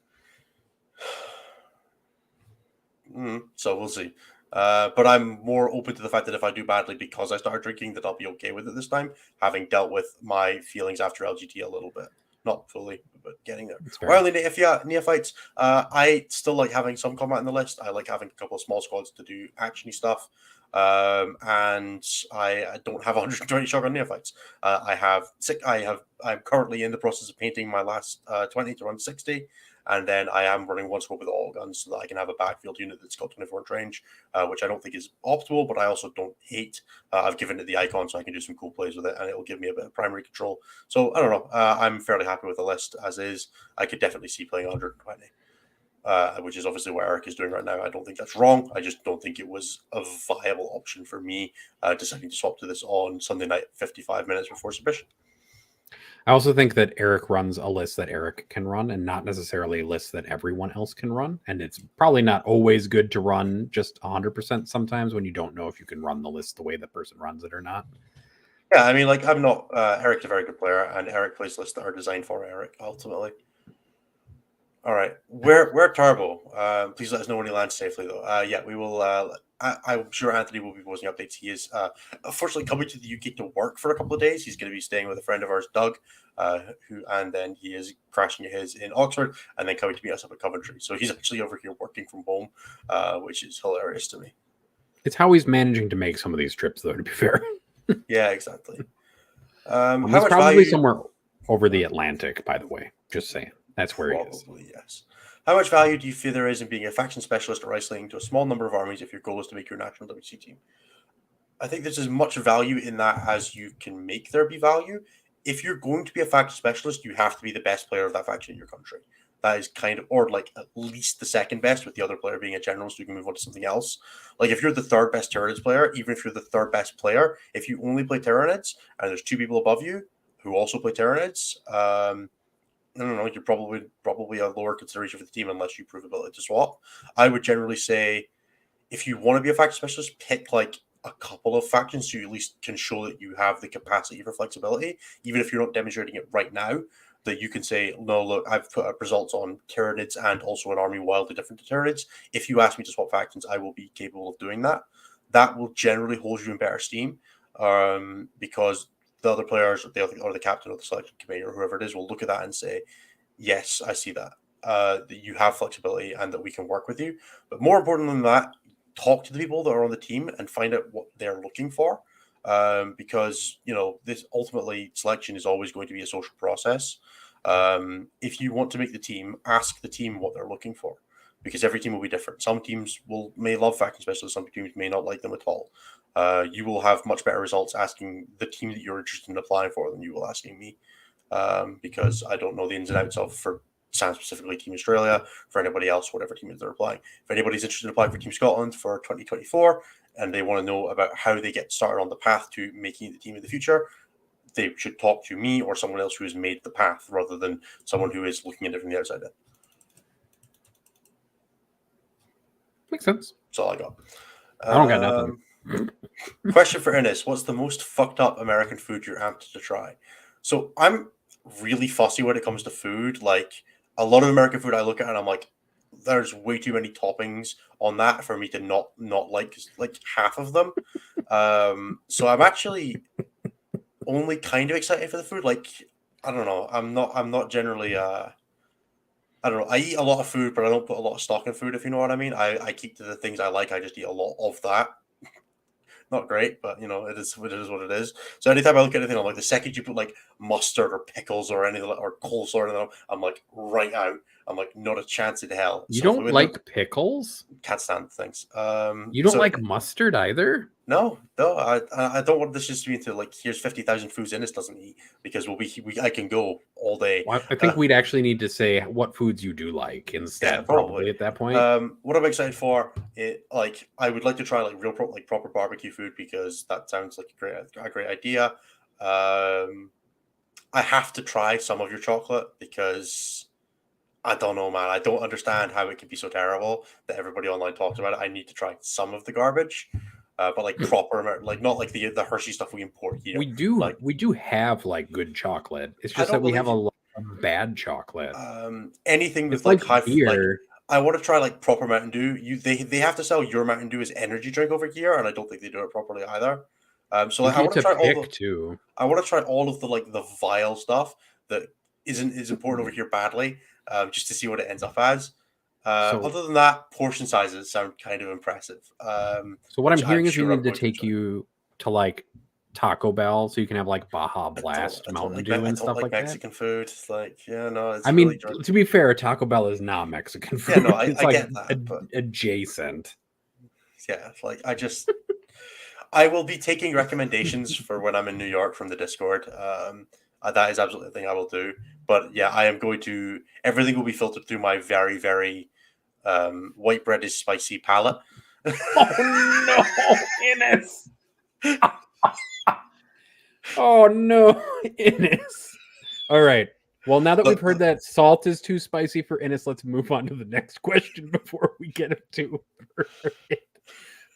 Speaker 1: So we'll see. But I'm more open to the fact that if I do badly because I start drinking, that I'll be okay with it this time, having dealt with my feelings after LGT a little bit. Not fully, but getting there. Well, neophytes, I still like having some combat in the list. I like having a couple of small squads to do actiony stuff. And I don't have 120 shotgun neophytes. I'm currently in the process of painting my last 20 to run 60. And then I am running one squad with all guns so that I can have a backfield unit that's got 24-inch range, which I don't think is optimal, but I also don't hate. I've given it the icon so I can do some cool plays with it, and it'll give me a bit of primary control. So I don't know. I'm fairly happy with the list as is. I could definitely see playing 120, which is obviously what Eric is doing right now. I don't think that's wrong. I just don't think it was a viable option for me deciding to swap to this on Sunday night, 55 minutes before submission.
Speaker 2: I also think that Eric runs a list that Eric can run and not necessarily a list that everyone else can run. And it's probably not always good to run just 100% sometimes when you don't know if you can run the list the way the person runs it or not.
Speaker 1: Yeah, I mean, like, I'm not... Eric's a very good player, and Eric plays lists that are designed for Eric, ultimately. All right. We're Turbo. Please let us know when he lands safely, though. Yeah, we will... I'm sure Anthony will be posting updates. He is unfortunately coming to the UK to work for a couple of days. He's going to be staying with a friend of ours, Doug, and then he is crashing his in Oxford and then coming to meet us up at Coventry. So he's actually over here working from home, which is hilarious to me.
Speaker 2: It's how he's managing to make some of these trips, though, to be fair.
Speaker 1: Yeah, exactly.
Speaker 2: He's probably somewhere over the Atlantic, by the way. Just saying. That's where he is.
Speaker 1: Probably, yes. How much value do you feel there is in being a faction specialist or isolating to a small number of armies if your goal is to make your national WC team? I think there's as much value in that as you can make there be value. If you're going to be a faction specialist, you have to be the best player of that faction in your country. That is kind of, or like at least the second best, with the other player being a general, so you can move on to something else. Like if you're the third best Tyranids player, even if you're the third best player, if you only play Tyranids and there's 2 people above you who also play Tyranids, I don't know, you're probably a lower consideration for the team unless you prove ability to swap. I would generally say if you want to be a faction specialist, pick like a couple of factions so you at least can show that you have the capacity for flexibility, even if you're not demonstrating it right now. that you can say, no, look, I've put up results on Tyranids and also an army wildly different to Tyranids. If you ask me to swap factions, I will be capable of doing that. That will generally hold you in better steam, because the other players or the captain of the selection committee or whoever it is will look at that and say, yes, I see that. That you have flexibility and that we can work with you. But more important than that, talk to the people that are on the team and find out what they're looking for. Because this ultimately selection is always going to be a social process. If you want to make the team, ask the team what they're looking for, because every team will be different. Some teams may love faction specialists, some teams may not like them at all. You will have much better results asking the team that you're interested in applying for than you will asking me, because I don't know the ins and outs of, for Sam specifically, Team Australia, for anybody else, whatever team they're applying. If anybody's interested in applying for Team Scotland for 2024 and they want to know about how they get started on the path to making the team in the future, they should talk to me or someone else who has made the path rather than someone who is looking at it from the outside in.
Speaker 2: Makes sense.
Speaker 1: That's all I got.
Speaker 2: I don't got nothing.
Speaker 1: Question for Ines. What's the most fucked up American food you're amped to try? So I'm really fussy when it comes to food. Like, a lot of American food I look at and I'm like, there's way too many toppings on that for me to not like half of them. So I'm actually only kind of excited for the food. Like, I don't know. I'm not generally I don't know. I eat a lot of food, but I don't put a lot of stock in food, if you know what I mean. I keep to the things I like. I just eat a lot of that. Not great, but it is what it is. So anytime I look at anything, I'm like, the second you put like mustard or pickles or anything or coleslaw or anything, I'm like right out. I'm like, not a chance in hell.
Speaker 2: You don't like pickles?
Speaker 1: Can't stand things.
Speaker 2: You don't like mustard either?
Speaker 1: No. I don't want this just to be into like, here's 50,000 foods Innes doesn't eat, because I can go all day.
Speaker 2: Well, I think we'd actually need to say what foods you do like instead, probably at that point.
Speaker 1: What I'm excited for, I would like to try like proper barbecue food, because that sounds like a great idea. I have to try some of your chocolate, because I don't know, man. I don't understand how it can be so terrible that everybody online talks about it. I need to try some of the garbage, but like proper, like not like the Hershey stuff we import here.
Speaker 2: We do have like good chocolate. It's just that we have a lot of bad chocolate.
Speaker 1: Anything with
Speaker 2: like high beer.
Speaker 1: I want to try like proper Mountain Dew. They have to sell your Mountain Dew as energy drink over here, and I don't think they do it properly either. So like, I want to try I want to try all of the vile stuff that is imported over here badly. Just to see what it ends up as. Other than that, portion sizes sound kind of impressive.
Speaker 2: So what I'm hearing is we need to take you to like Taco Bell so you can have like Baja Blast, Mountain Dew, and stuff like
Speaker 1: Mexican
Speaker 2: that.
Speaker 1: food. Like, yeah, no. It's
Speaker 2: really to be fair, Taco Bell is not Mexican food.
Speaker 1: Yeah, no, I get that. But
Speaker 2: adjacent.
Speaker 1: Yeah, like I will be taking recommendations for when I'm in New York from the Discord. That is absolutely the thing I will do. But yeah, I am going to. Everything will be filtered through my very, very white bread is spicy palate.
Speaker 2: Oh no, Innes! Oh no, Innes! All right. Well, now that we've heard that salt is too spicy for Innes, let's move on to the next question before we get it too further.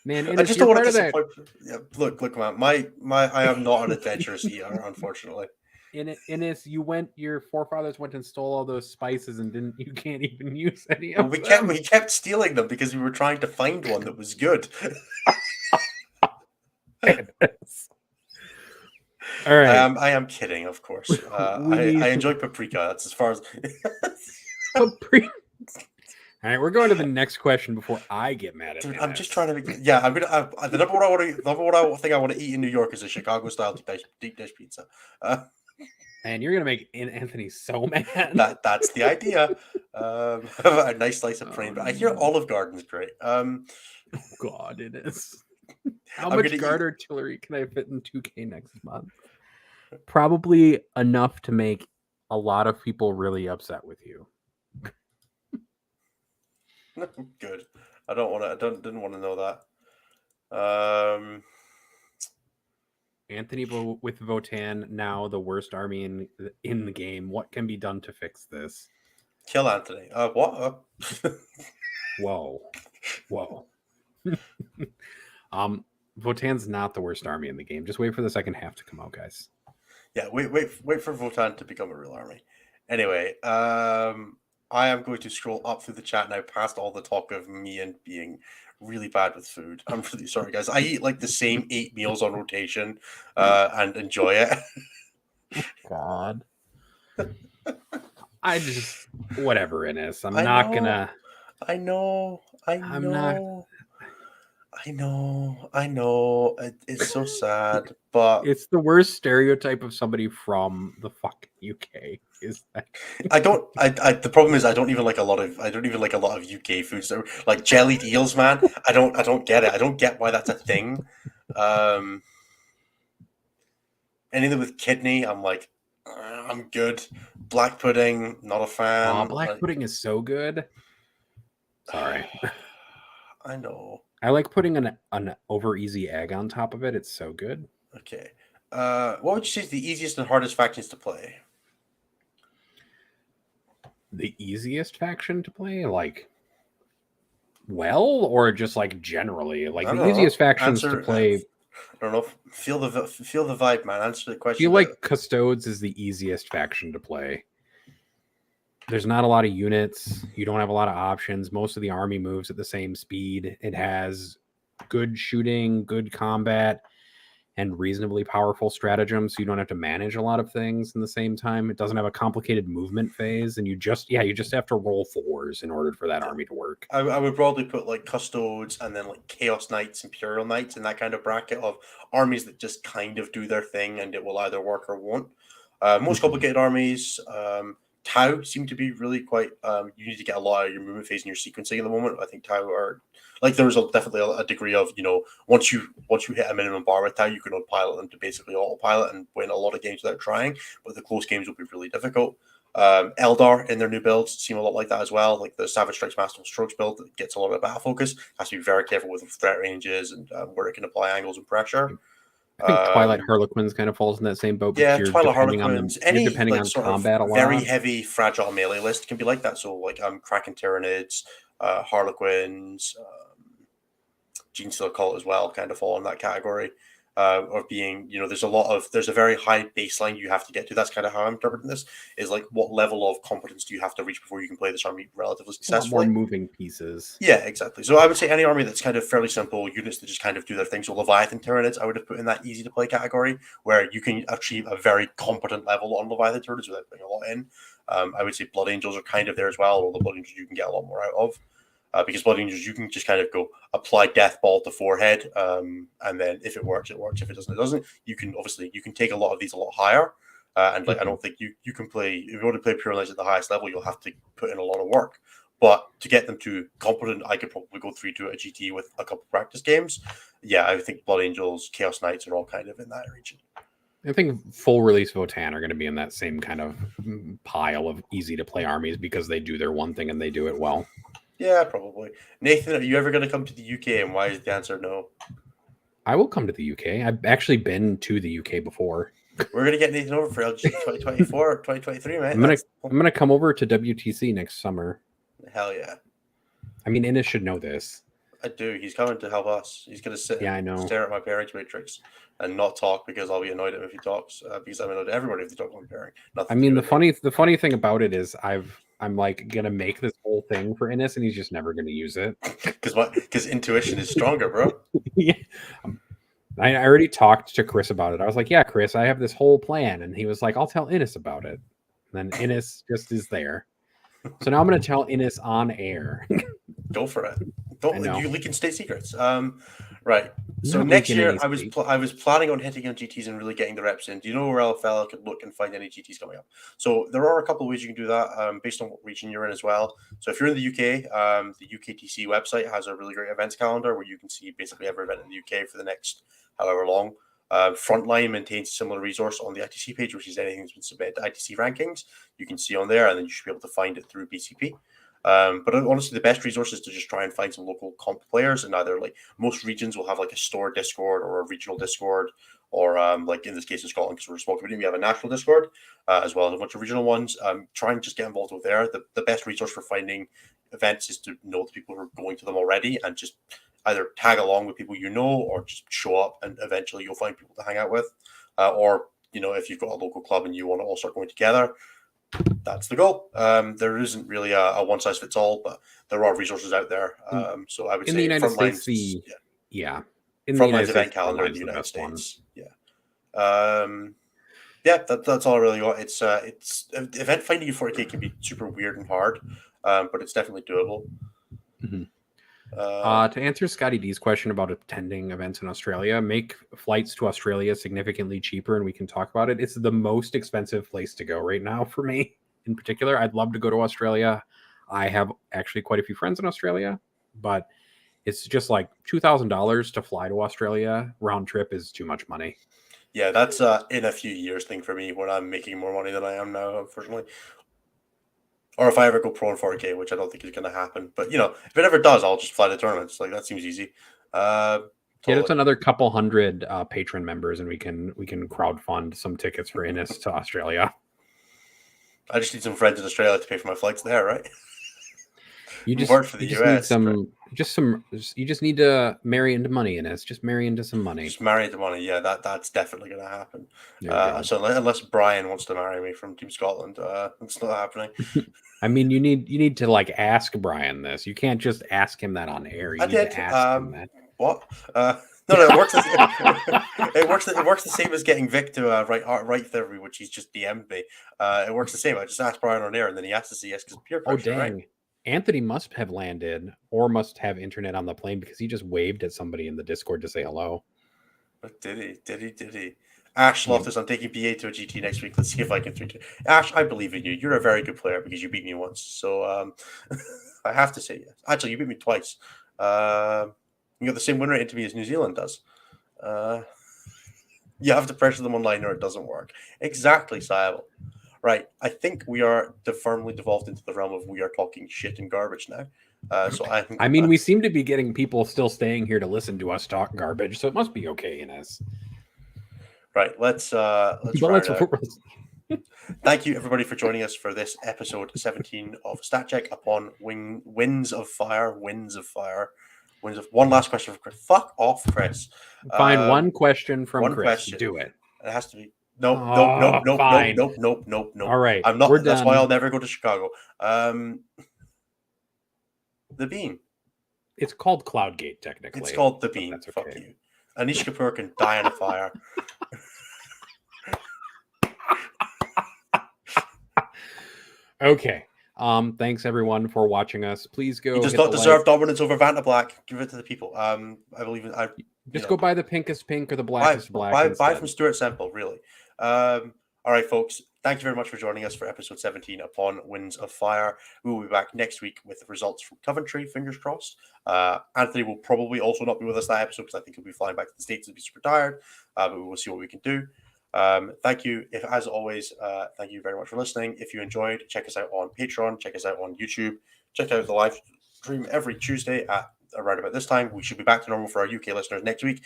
Speaker 2: Man, Innes,
Speaker 1: I just don't want to disappoint. Yeah, look, man. I am not an adventurous eater, unfortunately.
Speaker 2: Innes, your forefathers went and stole all those spices and you can't even use any of them.
Speaker 1: We kept stealing them because we were trying to find one that was good.
Speaker 2: All right.
Speaker 1: I am kidding, of course. I enjoy paprika. That's as far as
Speaker 2: paprika. All right, we're going to the next question before I get mad at you.
Speaker 1: I'm just trying to. Yeah, I'm gonna. The number one thing I want to eat in New York is a Chicago style deep dish pizza.
Speaker 2: Man, you're gonna make Anthony so mad.
Speaker 1: That's the idea. A nice slice of plain. But I hear Olive Garden's great.
Speaker 2: Oh God, it is. How much guard artillery can I fit in 2K next month? Probably enough to make a lot of people really upset with you.
Speaker 1: Good. Didn't want to know that.
Speaker 2: Anthony with Votan, now the worst army in the game. What can be done to fix this?
Speaker 1: Kill Anthony. What?
Speaker 2: Whoa. Votan's not the worst army in the game. Just wait for the second half to come out, guys.
Speaker 1: Yeah, wait for Votan to become a real army. Anyway, I am going to scroll up through the chat now past all the talk of me and being really bad with food. I'm really sorry, guys. I eat like the same 8 meals on rotation and enjoy it.
Speaker 2: God. I just whatever it is. I'm
Speaker 1: I
Speaker 2: not
Speaker 1: know,
Speaker 2: gonna.
Speaker 1: I know, I
Speaker 2: I'm not.
Speaker 1: know, I know, I know. It's so sad, but
Speaker 2: It's the worst stereotype of somebody from the fucking UK. Is that
Speaker 1: I don't. The problem is I don't even like a lot of. I don't even like a lot of UK foods. So, like jellied eels, man. I don't. I don't get it. I don't get why that's a thing. Um, Anything with kidney, I'm like, I'm good. Black pudding, not a
Speaker 2: oh,
Speaker 1: fan.
Speaker 2: black
Speaker 1: Like,
Speaker 2: pudding is so good. Sorry.
Speaker 1: I know.
Speaker 2: I like putting an over easy egg on top of it. It's so good.
Speaker 1: Okay. What would you say is the easiest and hardest factions to play?
Speaker 2: The easiest faction to play, like well, or just like generally, like
Speaker 1: I
Speaker 2: the
Speaker 1: don't know.
Speaker 2: easiest factions to
Speaker 1: Answer.
Speaker 2: play.
Speaker 1: I don't know. Feel the vibe, man. Answer the
Speaker 2: I
Speaker 1: question.
Speaker 2: feel like Custodes is the easiest faction to play. There's not a lot of units. You don't have a lot of options. Most of the army moves at the same speed. It has good shooting, good combat, and reasonably powerful stratagem, so you don't have to manage a lot of things in the same time. It doesn't have a complicated movement phase, and you just have to roll fours in order for that army to work.
Speaker 1: I would probably put like Custodes and then like Chaos Knights, Imperial Knights in that kind of bracket of armies that just kind of do their thing and it will either work or won't. Most complicated armies, Tau seem to be really quite. You need to get a lot of your movement phase and your sequencing at the moment. I think Tau are like there's definitely a degree of once you hit a minimum bar with Tau, you can unpilot them to basically autopilot and win a lot of games without trying. But the close games will be really difficult. Eldar in their new builds seem a lot like that as well. Like the Savage Strikes Master Strokes build that gets a lot of battle focus. Has to be very careful with threat ranges and where it can apply angles and pressure.
Speaker 2: I think Twilight Harlequins kind of falls in that same boat because
Speaker 1: Yeah, Twilight Harlequins,
Speaker 2: you're
Speaker 1: any
Speaker 2: depending
Speaker 1: like
Speaker 2: on
Speaker 1: sort
Speaker 2: combat a
Speaker 1: of very
Speaker 2: lot.
Speaker 1: heavy fragile melee list can be like that. So like Kraken Tyranids, Harlequins, Gene Stealer Cult as well kind of fall in that category. Of being, there's a very high baseline you have to get to. That's kind of how I'm interpreting this. Is like what level of competence do you have to reach before you can play this army relatively
Speaker 2: A lot
Speaker 1: successfully?
Speaker 2: more moving pieces.
Speaker 1: Yeah, exactly. So I would say any army that's kind of fairly simple, units that just kind of do their thing. So Leviathan Tyranids, I would have put in that easy to play category where you can achieve a very competent level on Leviathan Tyranids without putting a lot in. I would say Blood Angels are kind of there as well, although Blood Angels you can get a lot more out of. Because Blood Angels, you can just kind of go apply Death Ball to forehead, and then if it works, it works. If it doesn't, it doesn't. You can take a lot of these a lot higher, and like I don't think you can play if you want to play Pure Knights at the highest level, you'll have to put in a lot of work. But to get them to competent, I could probably go through to a GT with a couple practice games. Yeah, I think Blood Angels, Chaos Knights are all kind of in that region.
Speaker 2: I think full release Votann are going to be in that same kind of pile of easy to play armies because they do their one thing and they do it well.
Speaker 1: Yeah, probably. Nathan, are you ever going to come to the UK? And why is the answer no?
Speaker 2: I will come to the UK. I've actually been to the UK before.
Speaker 1: We're going to get Nathan over for LG 2024 or 2023, mate.
Speaker 2: I'm gonna come over to WTC next summer.
Speaker 1: Hell yeah.
Speaker 2: I mean, Innes should know this.
Speaker 1: I do. He's coming to help us. He's going to sit
Speaker 2: I
Speaker 1: and
Speaker 2: know.
Speaker 1: stare at my pairings matrix and not talk because I'll be annoyed at him if he talks. Because I'm annoyed at everybody if they talk on pairing.
Speaker 2: I mean, the funny thing about it is I'm like gonna make this whole thing for Innes, and he's just never gonna use it
Speaker 1: because intuition is stronger, bro.
Speaker 2: Yeah. I already talked to Chris about it. I was like, "Yeah, Chris, I have this whole plan," and he was like, "I'll tell Innes about it." And then Innes just is there. So now I'm going to tell Innes on air.
Speaker 1: Go for it. Don't you leaking state secrets. Right. So
Speaker 2: Not
Speaker 1: next year,
Speaker 2: I
Speaker 1: was planning on hitting on GTs and really getting the reps in. Do you know where LFL could look and find any GTs coming up? So there are a couple of ways you can do that based on what region you're in as well. So if you're in the UK, the UKTC website has a really great events calendar where you can see basically every event in the UK for the next however long. Frontline maintains a similar resource on the ITC page, which is anything that's been submitted to ITC rankings. You can see on there, and then you should be able to find it through BCP. But honestly, the best resource is to just try and find some local comp players, and either like most regions will have like a store Discord or a regional Discord, or like in this case in Scotland, because we're a small community, we have a national Discord as well as a bunch of regional ones. Try and just get involved with there. The best resource for finding events is to know the people who are going to them already, and just either tag along with people you know, or just show up, and eventually you'll find people to hang out with. Or if you've got a local club and you want to all start going together, that's the goal. There isn't really a one size fits all, but there are resources out there. So I would
Speaker 2: In
Speaker 1: say
Speaker 2: the United
Speaker 1: Frontlines,
Speaker 2: States,
Speaker 1: yeah,
Speaker 2: in the United
Speaker 1: Frontlines event
Speaker 2: States,
Speaker 1: calendar in
Speaker 2: Frontline's
Speaker 1: the
Speaker 2: the
Speaker 1: United
Speaker 2: best one.
Speaker 1: States. Yeah. Yeah, that's all I really got. It's event finding a 40K can be super weird and hard, but it's definitely doable.
Speaker 2: Mm-hmm. To answer Scotty D's question about attending events in Australia, make flights to Australia significantly cheaper, and we can talk about it. It's the most expensive place to go right now for me in particular. I'd love to go to Australia. I have actually quite a few friends in Australia, but it's just like $2,000 to fly to Australia. Round trip is too much money.
Speaker 1: Yeah, that's in a few years thing for me when I'm making more money than I am now, unfortunately. Or if I ever go pro in 4K, which I don't think is going to happen. But, if it ever does, I'll just fly the tournaments. Like, that seems easy.
Speaker 2: Get us
Speaker 1: Totally.
Speaker 2: another couple hundred patron members, and we can crowdfund some tickets for Innis to Australia.
Speaker 1: I just need some friends in Australia to pay for my flights there, right?
Speaker 2: You just
Speaker 1: Work for the
Speaker 2: need
Speaker 1: US.
Speaker 2: you just need to marry into money, Innis. Just marry into some money.
Speaker 1: Just marry the money. Yeah, that's definitely going to happen.
Speaker 2: There you go.
Speaker 1: So unless Brian wants to marry me from Team Scotland, it's not happening.
Speaker 2: I mean, you need to like ask Brian this. You can't just ask him that on air. You
Speaker 1: I
Speaker 2: need
Speaker 1: did.
Speaker 2: to ask him that.
Speaker 1: What? No, it works. It works the same as getting Vic to write theory, which he's just DM'd me. It works the same. I just asked Brian on air, and then he has to say yes because peer
Speaker 2: Oh
Speaker 1: pressure,
Speaker 2: dang.
Speaker 1: right?
Speaker 2: Anthony must have landed or must have internet on the plane because he just waved at somebody in the Discord to say hello.
Speaker 1: But did he? Ash
Speaker 2: Yeah.
Speaker 1: Loftus, I'm taking BA to a GT next week. Let's see if I can 3-2. Ash, I believe in you. You're a very good player because you beat me once. So I have to say yes. Actually, you beat me twice. You got the same win rate into me as New Zealand does. You have to pressure them online or it doesn't work. Exactly, Sybil. Right. I think we are firmly devolved into the realm of we are talking shit and garbage now. So
Speaker 2: I mean, we seem to be getting people still staying here to listen to us talk garbage, so it must be okay, Inez.
Speaker 1: Right. Let's round out. Thank you, everybody, for joining us for this episode 17 of Stat Check upon Winds of Fire. One last question for Chris. Fuck off, Chris.
Speaker 2: Find one question from
Speaker 1: one
Speaker 2: Chris.
Speaker 1: question.
Speaker 2: Do it.
Speaker 1: It has to be. Nope. All
Speaker 2: right.
Speaker 1: I'm not.
Speaker 2: We're
Speaker 1: That's
Speaker 2: done.
Speaker 1: why I'll never go to Chicago. The Bean.
Speaker 2: It's called Cloudgate, technically.
Speaker 1: It's called the Bean.
Speaker 2: That's okay.
Speaker 1: Fuck you. Anish Kapoor can die in a fire.
Speaker 2: Okay. Thanks everyone for watching us. Please go.
Speaker 1: He does not deserve dominance over Vanta Black. Give it to the people. I believe in.
Speaker 2: Go buy the pinkest pink or the blackest black.
Speaker 1: Buy from Stuart Semple, really. All right, folks. Thank you very much for joining us for episode 17 upon Winds of Fire. We will be back next week with the results from Coventry. Fingers crossed. Anthony will probably also not be with us that episode because I think he'll be flying back to the States and be super tired. But we will see what we can do. Thank you. As always, thank you very much for listening. If you enjoyed, check us out on Patreon, check us out on YouTube, check out the live stream every Tuesday at around about this time. We should be back to normal for our UK listeners next week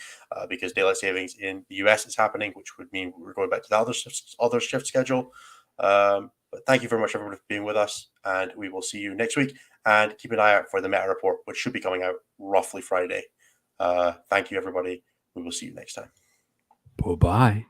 Speaker 1: because daylight savings in the US is happening, which would mean we're going back to the other shift schedule. But thank you very much, everyone, for being with us, and we will see you next week. And keep an eye out for the meta report, which should be coming out roughly Friday. Thank you, everybody. We will see you next time.
Speaker 2: Bye-bye.